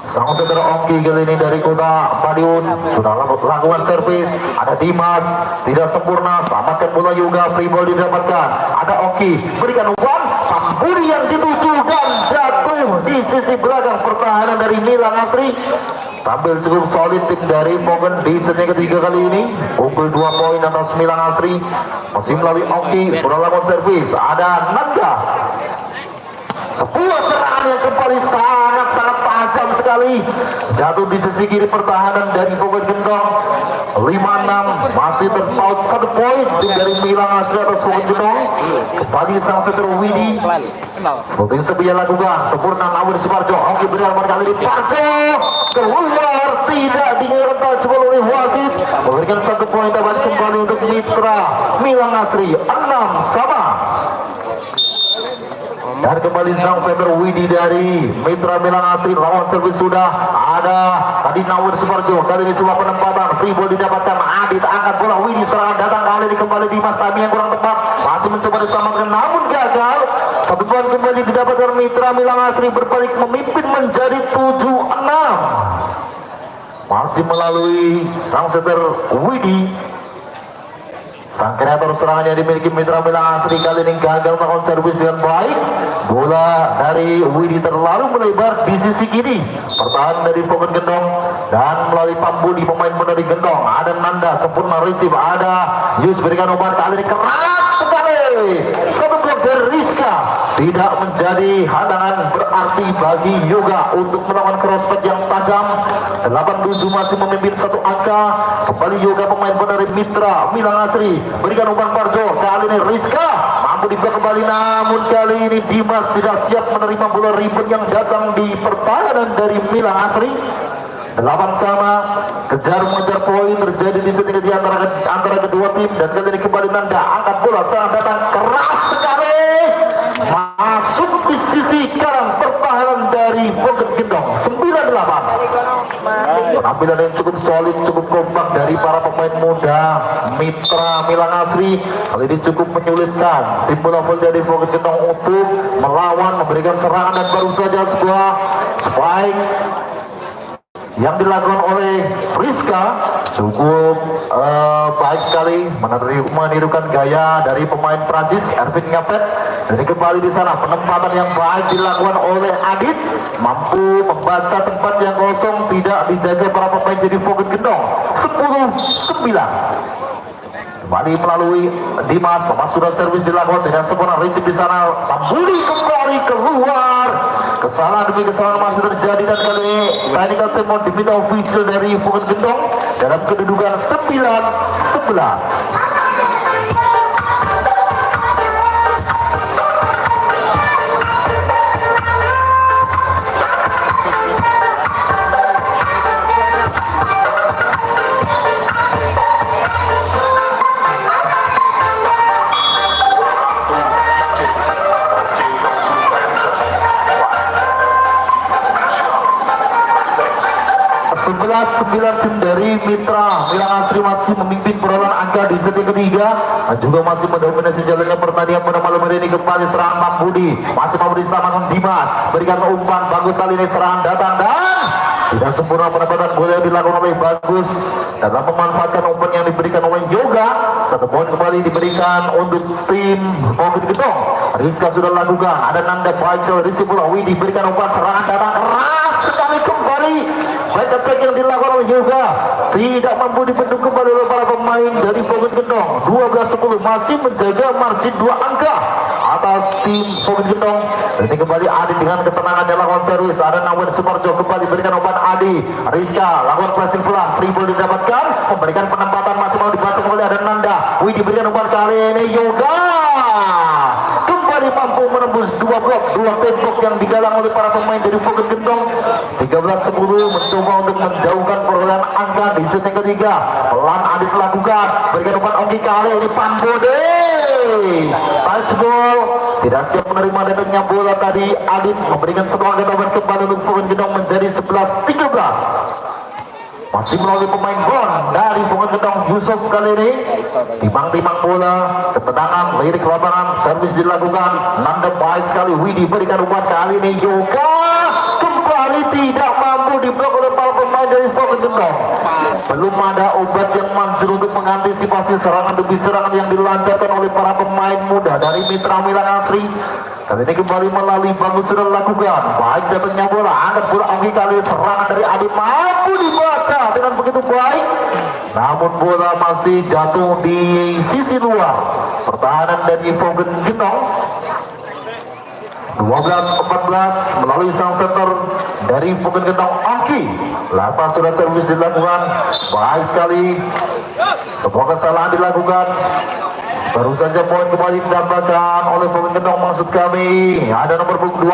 Sang saudara Ongki kali ini dari kota Madiun sudah lakukan servis. Ada Dimas tidak sempurna, selamatkan bola juga, free ball didapatkan. Ada Ongki berikan umpan Pambudi yang dituju dan jatuh di sisi belakang pertahanan dari Milang Asri. Tampil cukup solid tim dari Pogen di set yang ketiga kali ini. Unggul 2 poin atas Milang Asri. Masih melalui Ongki berlakukan servis. Ada Nanda. Sebuah serangan yang kembali sangat-sangat tajam sekali, jatuh di sisi kiri pertahanan dari Pogen Gendong. 5-6 masih terpaut 1 poin tim dari Milang Asri atas Pogen Gendong. Kembali sang setter Widi, rutin sebiar lakukan sempurna Nawir Suparjo. Oke, beri arman kali ini Parjo keluar, tidak dinyatakan coba oleh wasit, memberikan 1 poin dapat kembali untuk Mitra Milang Asri. 6-sama. Dan kembali sang center Widi dari Mitra Milang Asri. Lawan servis sudah ada tadi Nawir Suparjo. Kali ini sebuah penempatan free ball didapatkan Adit, angkat bola Widi, serangan datang kali ini kembali Dimas Tami yang kurang tepat, masih mencoba diselamatkan namun gagal. Satu poin kembali didapatkan Mitra Milang Asri, berbalik memimpin menjadi 7-6. Masih melalui sang setter Widi. Sang kreator serangannya dimiliki Mitra Milang Asri, kali ini gagal melakukan servis dengan baik. Bola dari Widi terlalu melebar di sisi kiri. Pertahanan dari Fogen Gendong dan melalui Pambudi pemain muda di Gendong. Ada Nanda sempurna receive, ada Yus berikan umpan, kali ini keras sekali. Satu blok dari Rizka tidak menjadi halangan berarti bagi Yoga untuk melakukan crossfit yang tajam. 87 masih memimpin satu angka. Kembali Yoga pemain muda dari Mitra Milang Asri, berikan umpan Parjo, kali ini Rizka mampu diblok kembali, namun kali ini Dimas tidak siap menerima bola rebound yang datang di pertahanan dari Milang Asri. 8 sama, kejar mengejar poin terjadi di sini di antara kedua tim, dan kali ini kembali Nanda angkat bola, serang datang keras sekali, masuk di sisi kanan pertahanan dari Fogen Gendong. 9-8. Penampilan yang cukup solid, cukup kompak dari para pemain muda Mitra Milang Asri. Hal ini cukup menyulitkan tim bola voli dari Fogen Gendong untuk melawan, memberikan serangan, dan baru saja sebuah spike yang dilakukan oleh Rizka cukup baik sekali, menirukan gaya dari pemain Prancis Ervin Ngapet. Jadi kembali di sana penempatan yang baik dilakukan oleh Adit, mampu membaca tempat yang kosong, tidak dijaga para pemain jadi Fogen Gendong. 10-9. Kembali melalui Dimas, sudah servis dilakukan dengan sempurna receive di sana. Pambudi kembali keluar. Kesalahan demi kesalahan masih terjadi, dan kali ini tadi kata mau diminta official dari Fogen Gendong dalam kedudukan 9-11. Sembilan tim dari Mitra Milang Asri masih memimpin perolehan angka di set ketiga, dan juga masih mendominasi jalannya pertandingan pada malam hari ini. Kembali serangan Pambudi, masih mau diselamatkan Dimas, berikan umpan bagus kali ini, serangan datang dan tidak sempurna penempatan bola yang dilakukan oleh Bagus dalam memanfaatkan umpan yang diberikan oleh Yoga. Satu poin kembali diberikan untuk tim Fogen Gendong. Rizka sudah lakukan, ada Nanda Pajel, receive bola Widi, berikan umpan, serangan datang keras sekali kembali. Baik attack yang dilakukan oleh Yoga tidak mampu dibendung kembali oleh para pemain dari Fogen Gendong. 12-10 masih menjaga margin 2 angka atas tim Fogen Gendong. Dan ini kembali Adi dengan ketenangan lakukan servis. Ada Nawir Suparjo kembali berikan umpan Adi. Rizka lakukan pressing pelan, free ball didapatkan, memberikan penempatan masih mau dibaca kembali. Ada Nanda Widi berikan umpan, kali ini Yoga kembali mampu menembus 2 blok, 2 tembok yang digalang oleh para pemain dari Fogen Gendong. 13-10 mencoba untuk menjauhkan perolehan angka di set yang ketiga. Pelan Adit lakukan, berikan umpan Ongki, kali ini Pambode touchball, tidak siap menerima datangnya bola tadi. Adit memberikan sebuah ketahuan kembali untuk Fogen Gendong menjadi 11-13. Masih melalui pemain Bon dari Fogen Gendong, Yusuf kali ini timang-timang bola, ketenangan, lirik lapangan, servis dilakukan. Nanda baik sekali, Widi berikan umpan, kali ini Yoga kembali tidak mampu diblok oleh para pemain dari Fogen Gendong. Belum ada obat yang manjur untuk mengantisipasi serangan demi serangan yang dilancarkan oleh para pemain muda dari Mitra Milang Asri. Kali ini kembali melalui Bagus sudah lakukan, baik datangnya bola, angkat bola Anggi, kali serangan dari Adi mampu dibaca dengan begitu baik, namun bola masih jatuh di sisi luar pertahanan dari Fogen Gendong. 12-14 melalui sang center dari Fogen Gendong Angki. Lantas sudah servis dilakukan, baik sekali, sebuah kesalahan dilakukan. Baru saja poin kembali didapatkan oleh Fogen Gendong, maksud kami ada nomor punggung 2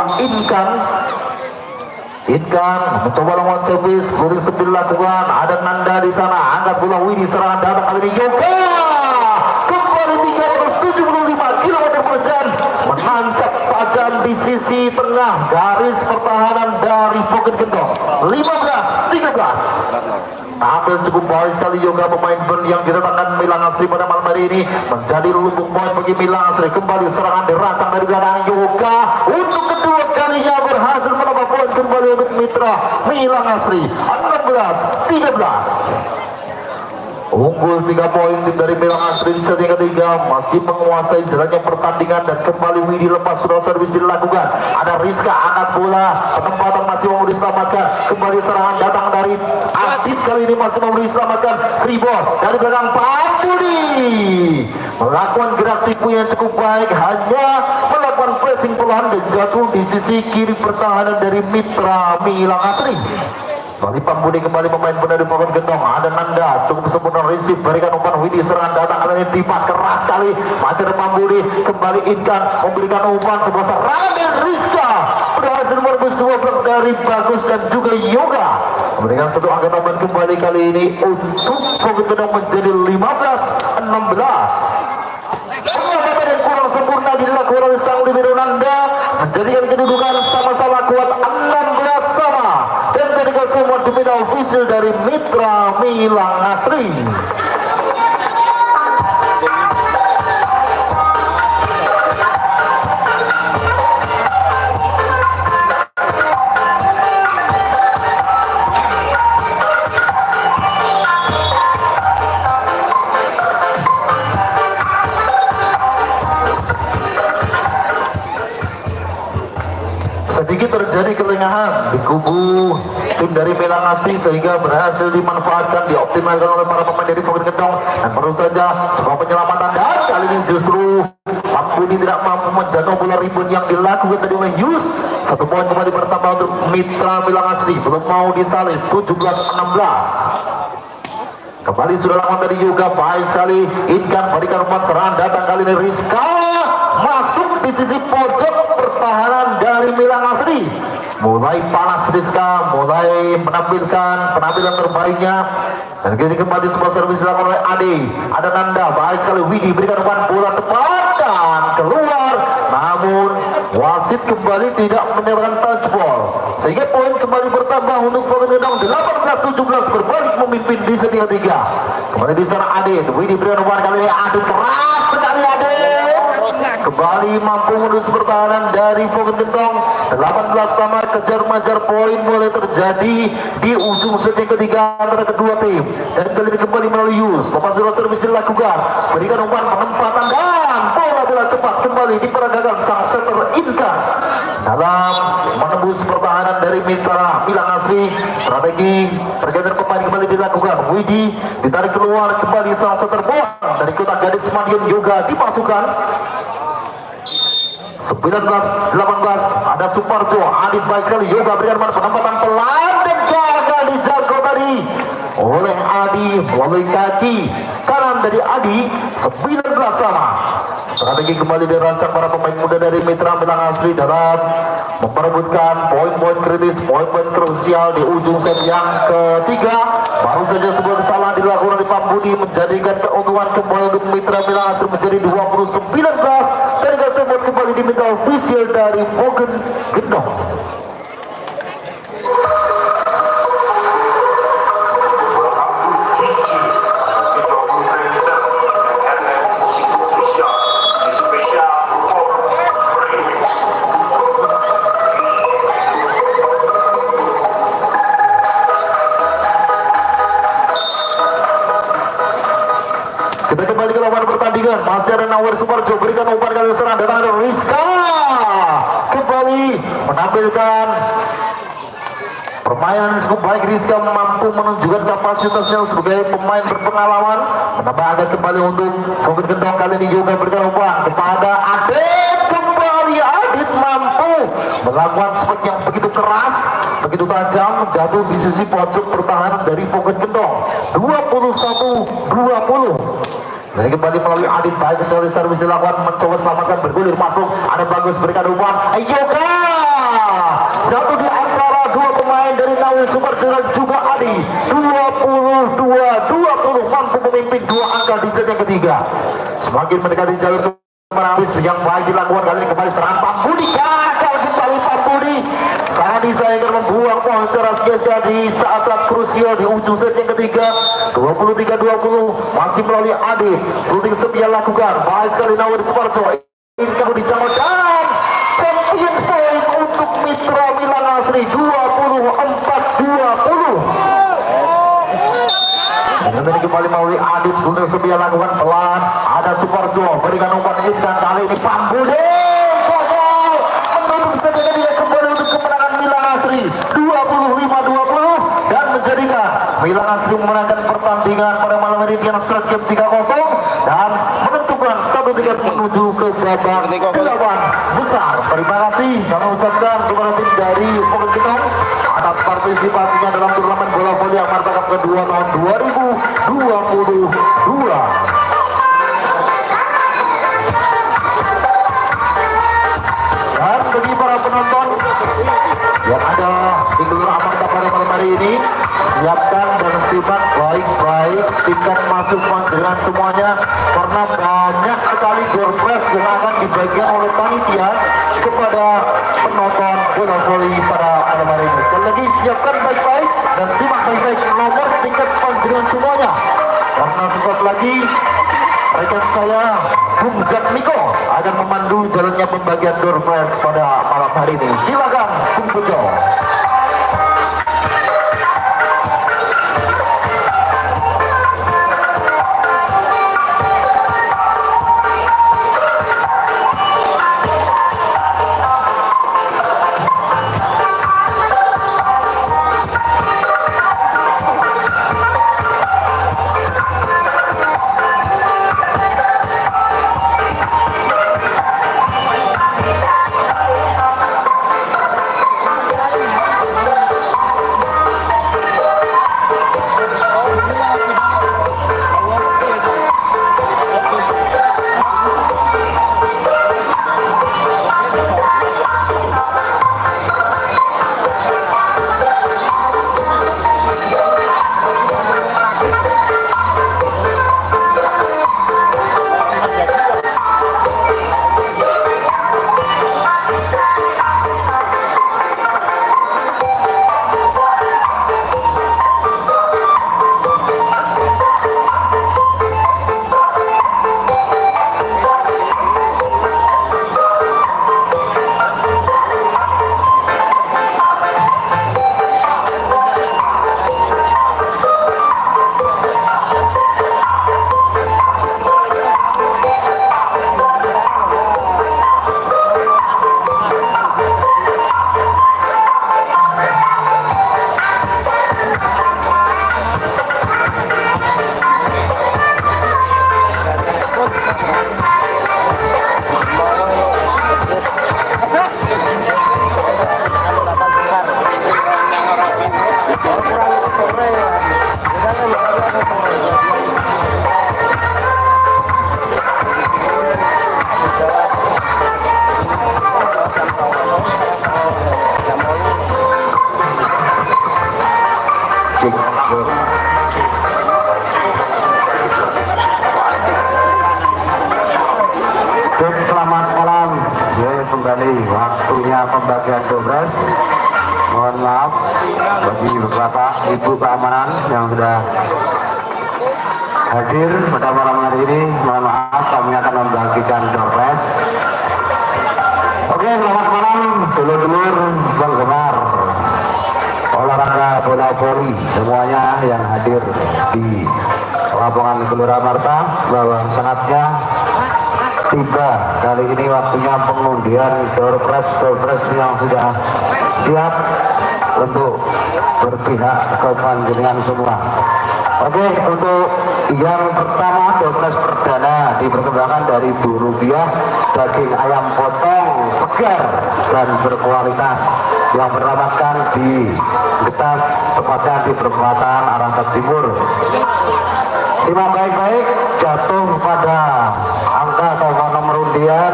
Inkan mencoba lawan servis, boleh sepil lakukan. Ada Nanda di sana, angkat bola Widi, serangan datang kali ini Yoga kembali 375 km per jam, menancap tajam di sisi tengah garis pertahanan dari Pocket Gendong. 15-13. Tampil cukup baik sekali juga pemain yang didatangkan Milang Asri pada malam hari ini, menjadi lumbung poin bagi Milang Asri. Kembali serangan dirancang dari belakang juga untuk kedua kalinya berhasil menambah poin kembali untuk mitra Milang Asri. 16-13. Unggul 3 poin tim dari Milang Asri di set yang ketiga, masih menguasai jalannya pertandingan dan kembali Widi lepas sudah servis dilakukan. Ada Rizka angkat bola, penempatan masih mau diselamatkan. Kembali serangan datang dari Asis, kali ini masih mau diselamatkan. Rebound dari belakang Pambudi melakukan gerak tipu yang cukup baik, hanya melakukan pressing pelan dan jatuh di sisi kiri pertahanan dari mitra Milang Asri. Bali Pambudi kembali pemain benar di Pocket Gendong. Ada Nanda cukup sempurna receive, berikan umpan Widi, serangan datang kali ini tipas keras sekali, masih ada Pambudi kembali Inkan memberikan umpan, sebuah serangan dari Rizka berhasil merebus 2 blok dari Bagus dan juga Yoga memberikan satu angka tambahan kembali kali ini untuk Pocket Gendong menjadi 15-16. Pengobatan yang kurang sempurna dilakukan oleh sang libero Nanda menjadikan kedudukan sama-sama kuat 16 sama, dan ketika semua dipindah official dari mitra Milang Asri. Sedikit terjadi kelengahan di kubu tim dari Milang Asri sehingga berhasil dimanfaatkan, dioptimalkan oleh para pemain dari Pocket Gendong, dan baru saja sebuah penyelamatan, dan kali ini justru Pambudi tidak mampu menjangkau bola rebound yang dilakukan tadi oleh Yus. 1 poin kembali bertambah untuk mitra Milang Asri, belum mau disalib. 17-16. Kembali sudah lawan dari Yoga, baik sekali Inkan berikan umpan, serangan datang kali ini Rizka masuk di sisi pojok pertahanan dari Milang Asri. Mulai panas Rizka, mulai menampilkan penampilan terbaiknya, dan kini kembali sebuah servis dilakukan oleh Ade. Ada Nanda, baik sekali Widi berikan umpan, bola cepat dan keluar, namun wasit kembali tidak menyerahkan touch ball sehingga poin kembali bertambah untuk Pocket Gendong. 18-17 berbalik memimpin di set ketiga. Kembali di sana Ade, Widi berikan umpan kali ini, Ade keras sekali Ade, kembali mampu menembus pertahanan dari Pocket Gendong. 18 sama, kejar-majar poin mulai terjadi di ujung set yang ketiga antara kedua tim, dan kali ini kembali melalui Yus, lepas sudah servis dilakukan, berikan umpan, penempatan, dan bola cepat kembali diperagakan sang setter Inka dalam menembus pertahanan dari mitra Milang Asri. Strategi pergantian pemain kembali dilakukan, Widi ditarik keluar, kembali sang setter bola dari kotak gadis Madiun juga dimasukkan. 19-18, ada Suparjo, Adit baik sekali, Yoga berikan penempatan pelan dan gagal dijangkau tadi oleh Adi melalui kaki kanan dari Adi. 19 sama. Strategi kembali dirancang para pemain muda dari mitra Milang Asri dalam memperebutkan poin-poin kritis, poin-poin krusial di ujung set yang ketiga. Baru saja sebuah kesalahan dilakukan oleh Pambudi menjadikan keuntungan kembali untuk mitra Milang Asri menjadi 20-19, dan tersebut kembali diminta official dari Pocket Gendong. Kita kembali ke lawan pertandingan, masih ada Nawar Suparjo berikan umpan kali serang, datang ada Rizka kembali menampilkan permainan yang cukup baik. Rizka mampu menunjukkan kapasitasnya sebagai pemain berpengalaman, menambah agak kembali untuk Pocket Gendong. Kali ini juga berikan umpan kepada Adit, kembali Adit mampu melakukan spek yang begitu keras, begitu tajam, jatuh di sisi pojok pertahanan dari Pocket Gendong. 21-20. Dan kembali melalui Adit, baik sekali servis dilakukan, mencoba selamatkan, bergulir masuk, ada Bagus berikan umpan, Yoga jatuh di antara dua pemain dari Nawir Suparjo dan juga Adi. 22-20 mampu memimpin 2 angka di set yang ketiga. Semakin mendekati jalur kemenangan yang baik dilakukan kali ini, kembali serangan Pambudi gagal biasa di saat-saat krusial di ujung set yang ketiga. 23-20 masih melalui Adi. Ruding setia lakukan. Baik sekali Nawir Suparjo. Ini kamu dicamatkan. Champion point untuk Mitra Milan Asri 24-20. Dan ini kembali melalui Adit. Ruding setia lakukan pelan. Ada Suparjo berikan umpan ini dan kali ini Pambudi. Dan menjadikan Milan Asri memenangkan pertandingan pada malam ini dengan strike game 3-0 dan menentukan satu tiket menuju ke babak 8 besar. Terima kasih kami ucapkan kepada tim dari Pembentukan atas partisipasinya dalam turnamen bola voli Amarta Cup kedua tahun 2022. Dan bagi para penonton yang ada di Gelora Amarta pada malam hari ini, siapkan dan simak baik-baik tiket masuk dengan semuanya karena banyak sekali door prize yang akan dibagikan oleh panitia kepada penonton bola voli pada malam hari ini. Sekali lagi siapkan baik-baik dan simak baik-baik nomor tiket panjenengan semuanya karena sesaat lagi rekan saya Bung Jatmiko akan memandu jalannya pembagian door prize pada malam hari ini. Silakan Bung Bejo. Selamat malam. Ya, kembali waktunya pembagian tugas. Mohon maaf bagi beberapa ibu keamanan yang sudah hadir pada malam hari ini. Mohon maaf, kami akan membagikan dompet. Oke, selamat malam dulur-dulur penggemar olahraga bola voli semuanya yang hadir di lapangan Gelora Amarta. Bahwa sangatnya tiba kali ini waktunya pengundian door prize yang sudah siap untuk berpihak ke panjenengan semua. Oke, untuk yang pertama door prize perdana dipersembahkan dari Rupiah, daging ayam potong segar dan berkualitas yang beralamatkan di Getas, tepatnya di perempatan arah ke timur. Simak baik-baik, jatuh pada angka atau nomor undian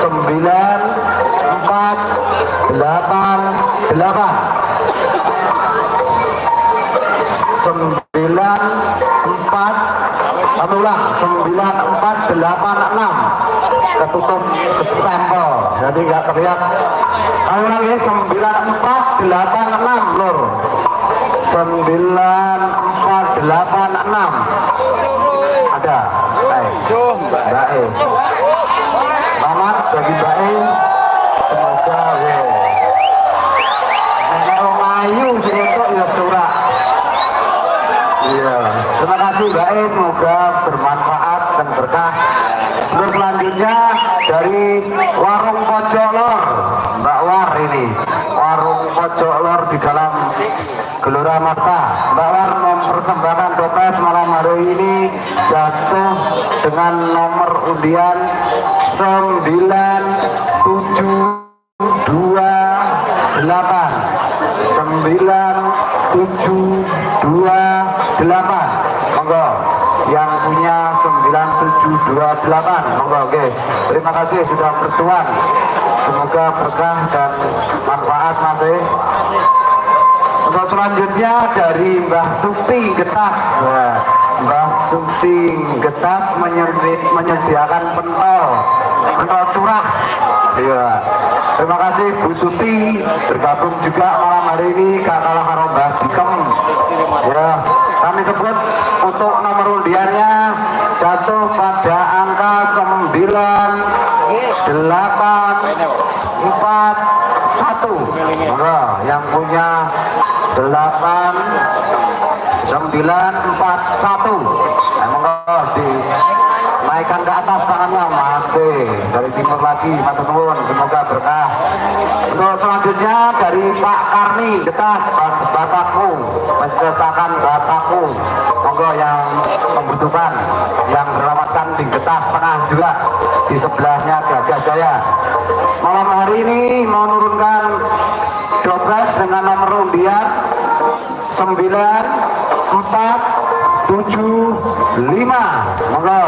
9488 9486 ketutup stempel, jadi nggak terlihat. Ayo lagi 9486 lur. 9486. Ada. Baik. Baik. Selamat bagi Mbak E. Semoga ya. Kalau mayu sini kok ya surat. Iya. Terima kasih Mbak E. Semoga bermanfaat dan berkah. Terus selanjutnya dari warung pojok lor, Mbak War ini. Warung pojok lor di dalam Gelora Marta. Mbak War mempersembahkan toples malam hari ini jatuh dengan nomor undian 9728. Monggo yang punya 9728. Monggo, oke. Terima kasih sudah bertuan. Semoga berkah dan manfaat masih. Untuk selanjutnya dari Mbah Sukti Getas. Nah, Mbah Sukti Getas menyediakan pentol curah. Iya. Terima kasih Bu Suti bergabung juga malam hari ini gak kalah karo Mbah Dikem. Ya, kami sebut untuk nomor undiannya jatuh pada angka 9841. Yang punya 8941. Monggo dinaikkan ke atas tangannya, masih dari timur lagi, matur nuwun, semoga berkah. Untuk selanjutnya dari Pak Karni Getas, Bapakku menceritakan Bapakku. Monggo yang membutuhkan, yang berawatkan di Getas Tengah juga, di sebelahnya Gagah Jaya. Malam hari ini menurunkan 12 dengan nomor undian 9475. Monggo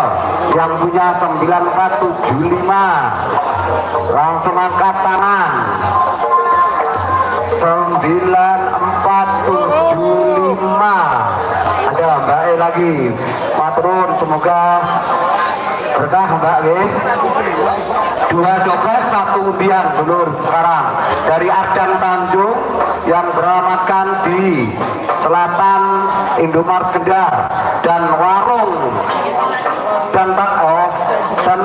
yang punya 9475 langsung angkat tangan. 9475. Ada Mbak E lagi. Maturun, semoga berkah Mbak E. 2 dompet 1 undian dulur sekarang dari Ardan Tanjung yang beralamatkan di Selatan Indomaret Kendal dan warung dan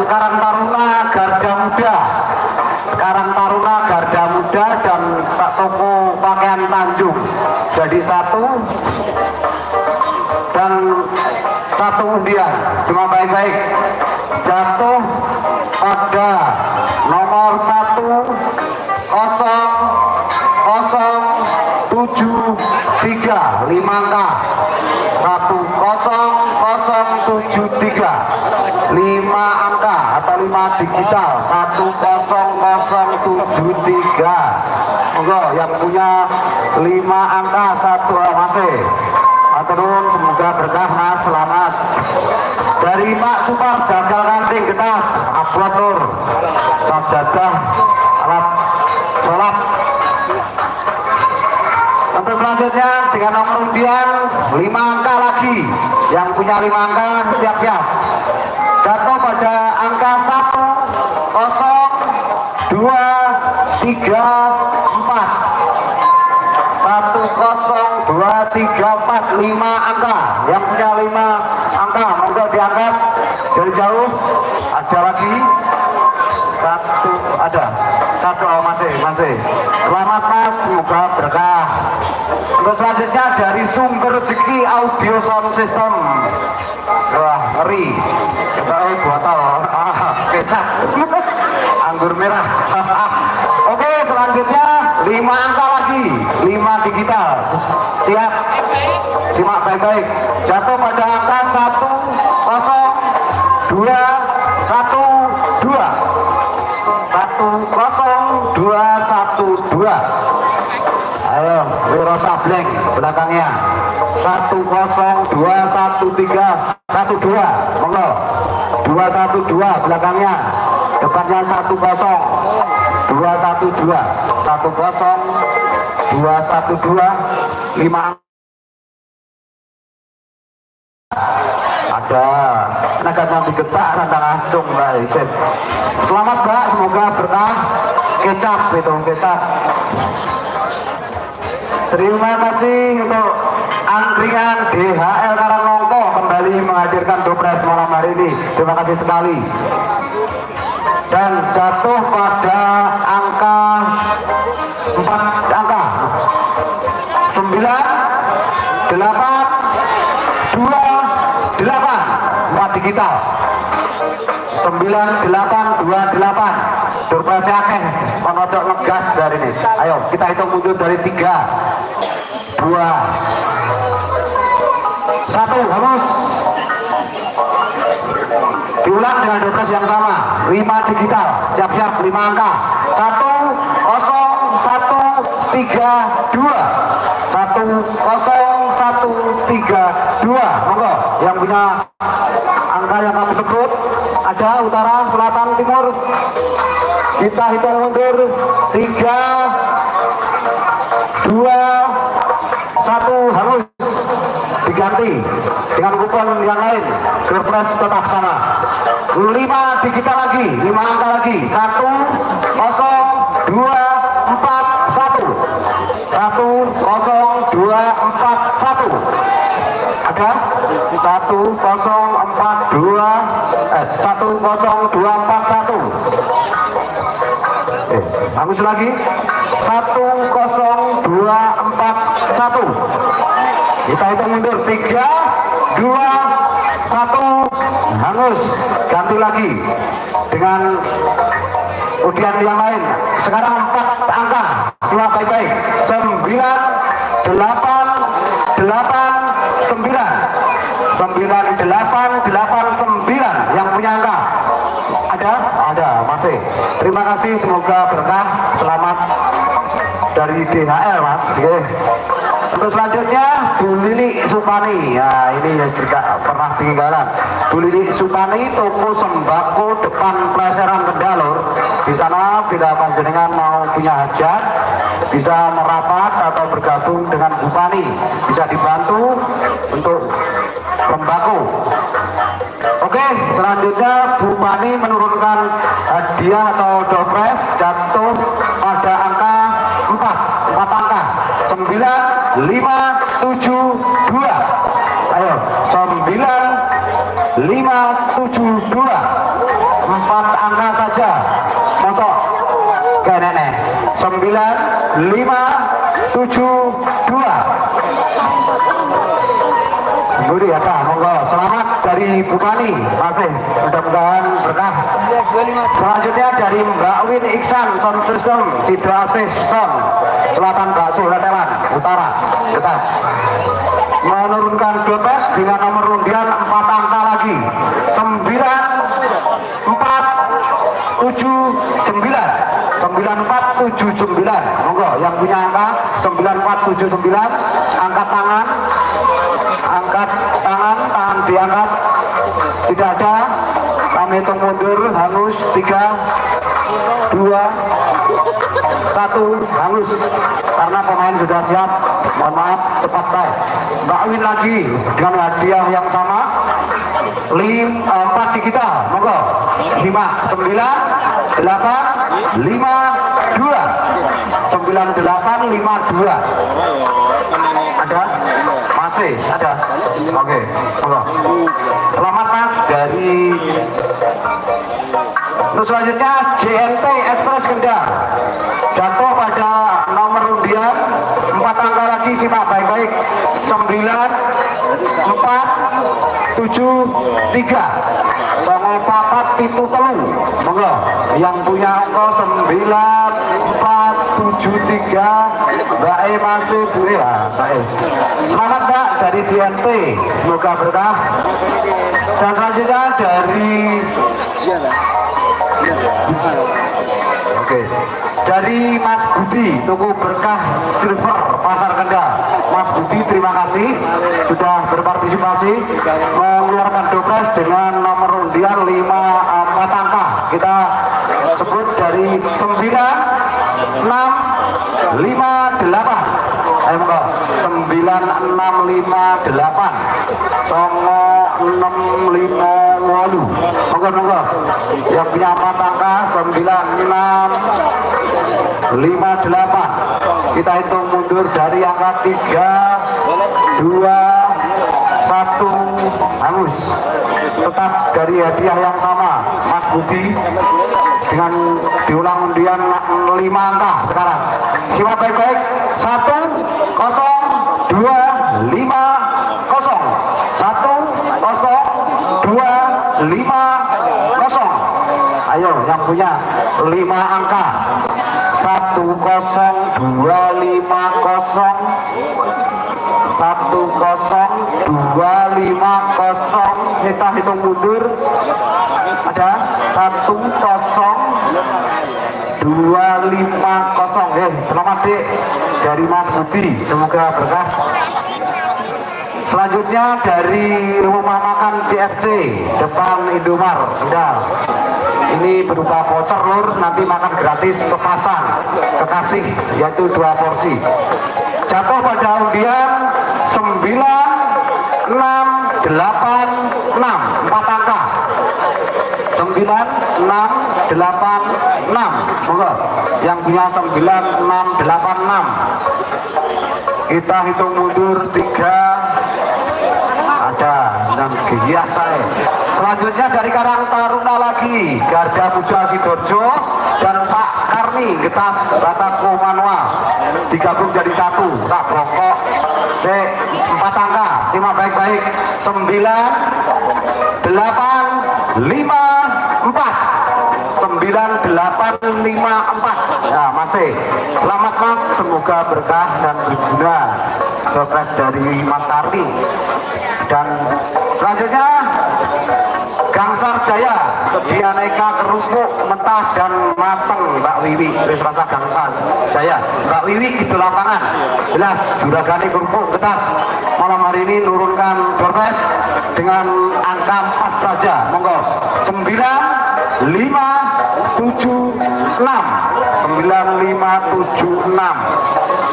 Karang Taruna Garda Muda, Karang Taruna Garda Muda dan toko pakaian Tanjung. Jadi 1 dan 1 undian. Cuma baik-baik jatuh pada nomor 10073 5 angka 10073 5 angka atau 5 digital 10073. Monggo yang punya 5 angka 1 masih. Aturun, semoga berkah Mas, selamat. Dari Pak Supar Jagal Kanting Getas, Abwatur Sajadah alat sholat. Untuk selanjutnya dengan nomor undian 5 angka lagi, yang punya 5 angka siap-siap. Jatuh pada angka 10234. 10234 5 angka, yang punya 5 angka monggo diangkat dari jauh. Ada lagi 1, ada 1, oh masih. Selamat Mas, semoga berkah. Untuk selanjutnya dari Sumber Rezeki Audio Sound System. Wah, ngeri. Kita botol kecap anggur merah. Oke, selanjutnya 5 angka lagi, 5 digital. Siap, simak baik-baik. Jatuh pada angka 10212. 10212. Ayo, Wiro Sableng belakangnya. 10213 12. Monggo. 212 belakangnya. Depannya 10 212 212 5 ada tenaga sampai getak rantang acung Mbak Iset. Selamat Mbak, semoga berkah. Kecap itu kecap. Terima kasih untuk angkringan DHL Karangnongko kembali menghadirkan Dopres malam hari ini. Terima kasih sekali. Dan jatuh pada angka 4 angka 9 8 2 8 4 digital 9828 Dopres akeh menodok ngegas dari ini. Ayo kita hitung mundur dari 3 2 1 harus diulang dengan Dopres yang sama. 5 digital siap-siap 5 angka 10132 10132 monggo yang punya angka yang kami sebut ada utara selatan timur. Kita hitung mundur 3 2 1 harus diganti dengan kupon yang lain. Surprise tetap sama. 5 digital lagi 5 angka lagi 10241 10241 ada 10241 bagus lagi 10241 kita hitung mundur 3 2 1 hangus ganti lagi dengan udian yang lain. Sekarang 4 angka simak baik-baik 9889 9889 yang punya angka ada masih. Terima kasih, semoga berkah. Selamat dari DHL mas. Oke. Untuk selanjutnya Bu Lili Supani. Ya ini juga pernah ketinggalan. Bu Lili Supani, toko sembako depan Pleseran Kendal. Di sana bila panjenengan mau punya hajat bisa merapat atau bergabung dengan Bu Pani, bisa dibantu untuk sembako. Oke, selanjutnya Bu Pani menurunkan hadiah atau Dopres jatuh pada angka 4 angka 9572. Ayo 9572 4 angka saja motor kayak nenek 9572. Budi ya Pak, monggo. Selamat dari Bu Pani, masih mudah-mudahan berkah. Selanjutnya dari Mbak Win Iksan Sound System Sidoarjo Sound Selatan Bakso Letelan Utara Getas menurunkan Dopres dengan nomor undian 4 angka lagi 9479 monggo yang punya angka 9479 angkat tangan tangan diangkat. Tidak ada, kami hitung mundur hangus 3 2 1 hangus karena pemain sudah siap. Mohon maaf cepat baik. Mbak Win lagi dengan hadiah yang sama 4 digital monggo 5 9 8 5 2 9852 ada masih ada. Oke monggo. Selamat mas dari untuk selanjutnya JNT Express Kendal jatuh pada nomor undian 4 angka lagi simak baik-baik 9473 Songo papat pitu telu monggo yang punya angka 9473 Mbak E masih boleh lah Mbak E. Selamat Mbak dari JNT, semoga berkah. Dan selanjutnya dari Oke, dari Mas Budi, toko berkah silver Pasar Kendal. Mas Budi terima kasih sudah berpartisipasi mengeluarkan Dopres dengan nomor undian 4 angka. Kita sebut dari 9658. Ayo monggo 9658 Songo 658. Monggo. Yang punya 4 angka 9658. Kita hitung mundur dari angka 3, 2, 1. Hangus. Tetap dari hadiah yang sama, Mas Budi, dengan diulang undian 5 angka sekarang. Simak baik-baik. 1, 0, 2, 5, 0. 1, 0, 2, 5, 0. Ayo yang punya 5 angka. 1, 0, 2, 5, 0. 1, 0, 2, 5, 0. Kita hitung mundur. Ada 1, 0, 2, 5, 0. Selamat Dek dari Mas Budi, semoga berkah. Selanjutnya dari rumah makan CFC depan Indomar Kendal. Ini berupa voucher lur, nanti makan gratis sepasang kekasih, yaitu 2 porsi. Jatuh pada undian 9686, 4 angka. 9686. Monggo yang punya 9686. Kita hitung mundur 3. Ada yang biasa. Selanjutnya dari Karang Taruna lagi, Garda Puja Sidoarjo dan Pak Karni Getas Batako Manual digabung jadi 1. Tak pokok 4 angka. Simak baik-baik. 9854. 9854. Ya masih. Selamat Mas, semoga berkah dan berguna. Sukses dari Mas Karni. Dan selanjutnya Gangsar Jaya, sedia aneka kerupuk mentah dan mateng Mbak Wiwi. Wis rasa Gangsar Jaya, Mbak Wiwi di lapangan. Jelas juragani kerupuk ketat. Malam hari ini nurunkan doorpress dengan angka 4 saja. Monggo 9576. 9576.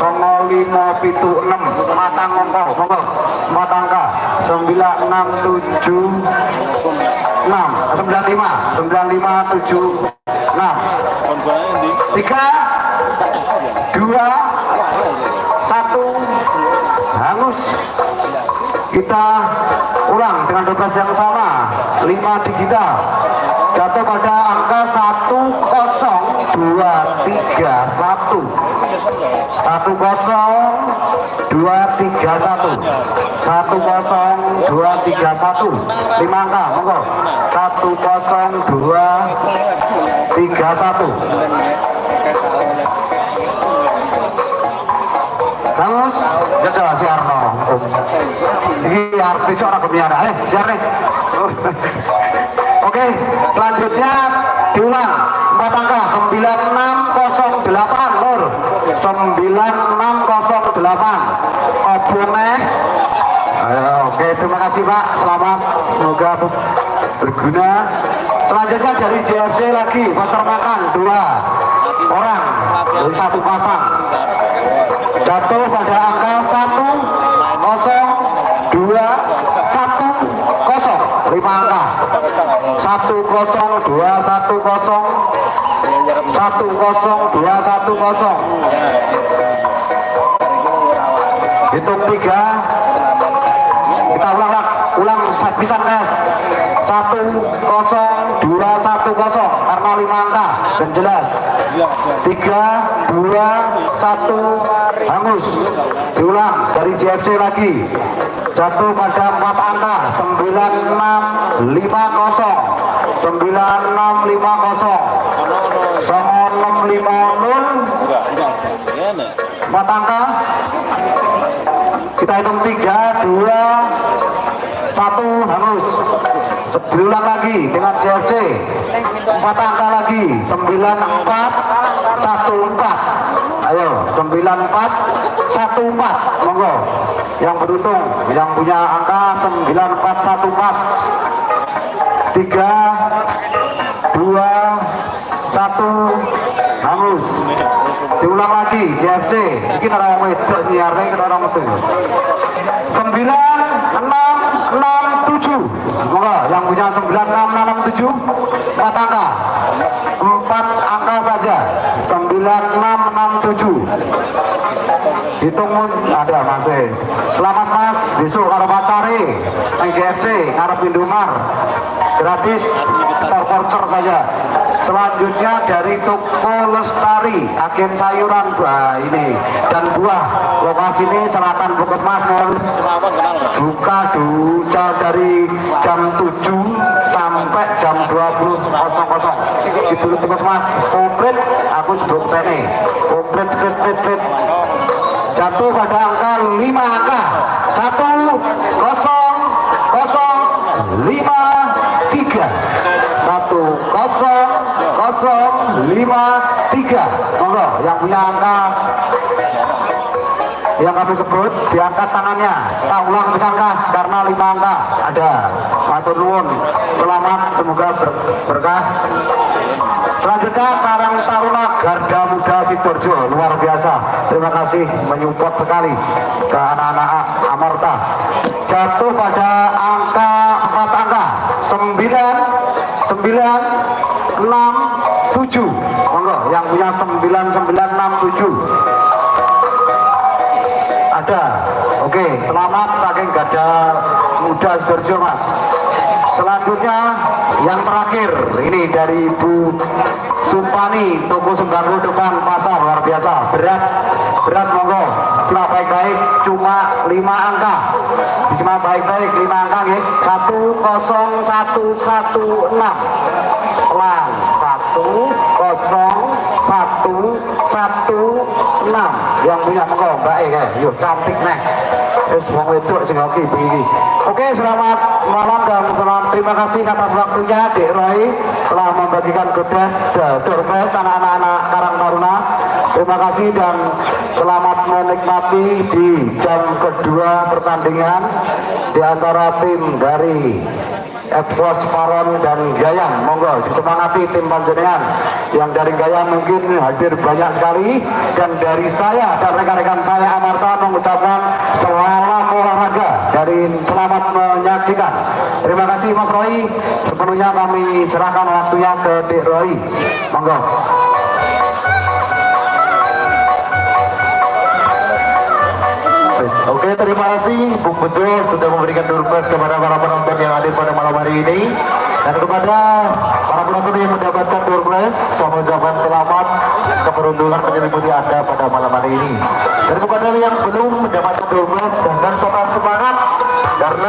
0576. Matang monggo 4 angka 9676. 9576. 3, 2, 1. Hangus. Kita ulang dengan dompet yang sama, 5 digital. Jatuh pada angka 10231. 10231. 10231. 5 angka, monggo. 10231. Hangus, jajal si Arno. Ini harus besok aku biar, biar nih. Oke, selanjutnya diulang 4 angka 9608 lur. 9608. Oboneh. Oke, terima kasih Pak. Selamat, semoga berguna. Selanjutnya dari JFC lagi, voucher makan 2 orang dari 1 pasang. Jatuh pada angka 10210. 5 angka 10210. 10210. Hitung 3. Kita ulang bisa tes. 10210 karena 5 angka dan jelas. 3, 2, 1. Hangus. Diulang dari JFC lagi. Jatuh pada 4 angka 9650. 9650. 0650. 4 angka. Kita hitung 3, 2, 1. Hangus. Diulang lagi dengan JFC 4 angka lagi 9414. Ayo 9414. Monggo yang beruntung yang punya angka 9414. 3, 2, 1. Hangus. Diulang lagi JFC. Ini orang wedok siarnya, kita orang metu. 9667. punya 9667 4 angka. 4 angka saja. 9667. Hitung ada masih. Selamat Mas, besok karo Pacare, GFC, ngarep Indomar. Gratis, voucher saja. Selanjutnya dari toko Lestari, agen sayuran ini dan buah. Lokasi ini Selatan Puskesmas buka dari jam 7 sampai jam 20.00. Itu Puskesmas komplit, aku sebut ini komplit. Jatuh pada angka 5 angka 10053 10053. Monggo yang punya angka yang kami sebut diangkat tangannya, tak ulang disangkas karena 5 angka ada. Matur nuwun, selamat, semoga berkah. Selanjutnya Karang Taruna Garda Muda Sidoarjo, luar biasa. Terima kasih, menyupport sekali ke anak-anak Amarta. Jatuh pada angka 4 angka 9967. Monggo yang punya 9967 ada. Oke, selamat saking Garda Muda Sidoarjo, Mas. Selanjutnya yang terakhir ini dari Ibu Sumpani, toko sembako depan pasar, luar biasa. Berat monggo, cuma baik-baik cuma 5 angka. Cuma baik-baik 5 angka ya. 10116. Pelan 10116. Yang punya monggo Mbak ya. Yuk cantik nih. Terus wong wedok sing hoki begini. Oke, selamat malam dan terima kasih atas waktunya Dek Roy telah membagikan godes doorpress anak-anak Karang Taruna. Terima kasih dan selamat menikmati di jam kedua pertandingan di antara tim dari Epos Paron dan Gayam. Monggo disemangati tim panjenengan. Yang dari Gayam mungkin hadir banyak sekali, dan dari saya dan rekan-rekan saya Amarta mengucapkan selamat olahraga dari selamat menyaksikan. Terima kasih Mas Roy. Sepenuhnya kami serahkan waktunya ke Dek Roy. Monggo. Oke, terima kasih Bung Bejo sudah memberikan doorpress kepada para penonton yang hadir pada malam hari ini, dan kepada para penonton yang mendapatkan doorpress kami ucapkan selamat keberuntungan menyelimuti Anda pada malam hari ini. Dan kepada yang belum mendapatkan doorpress, jangan tetap semangat karena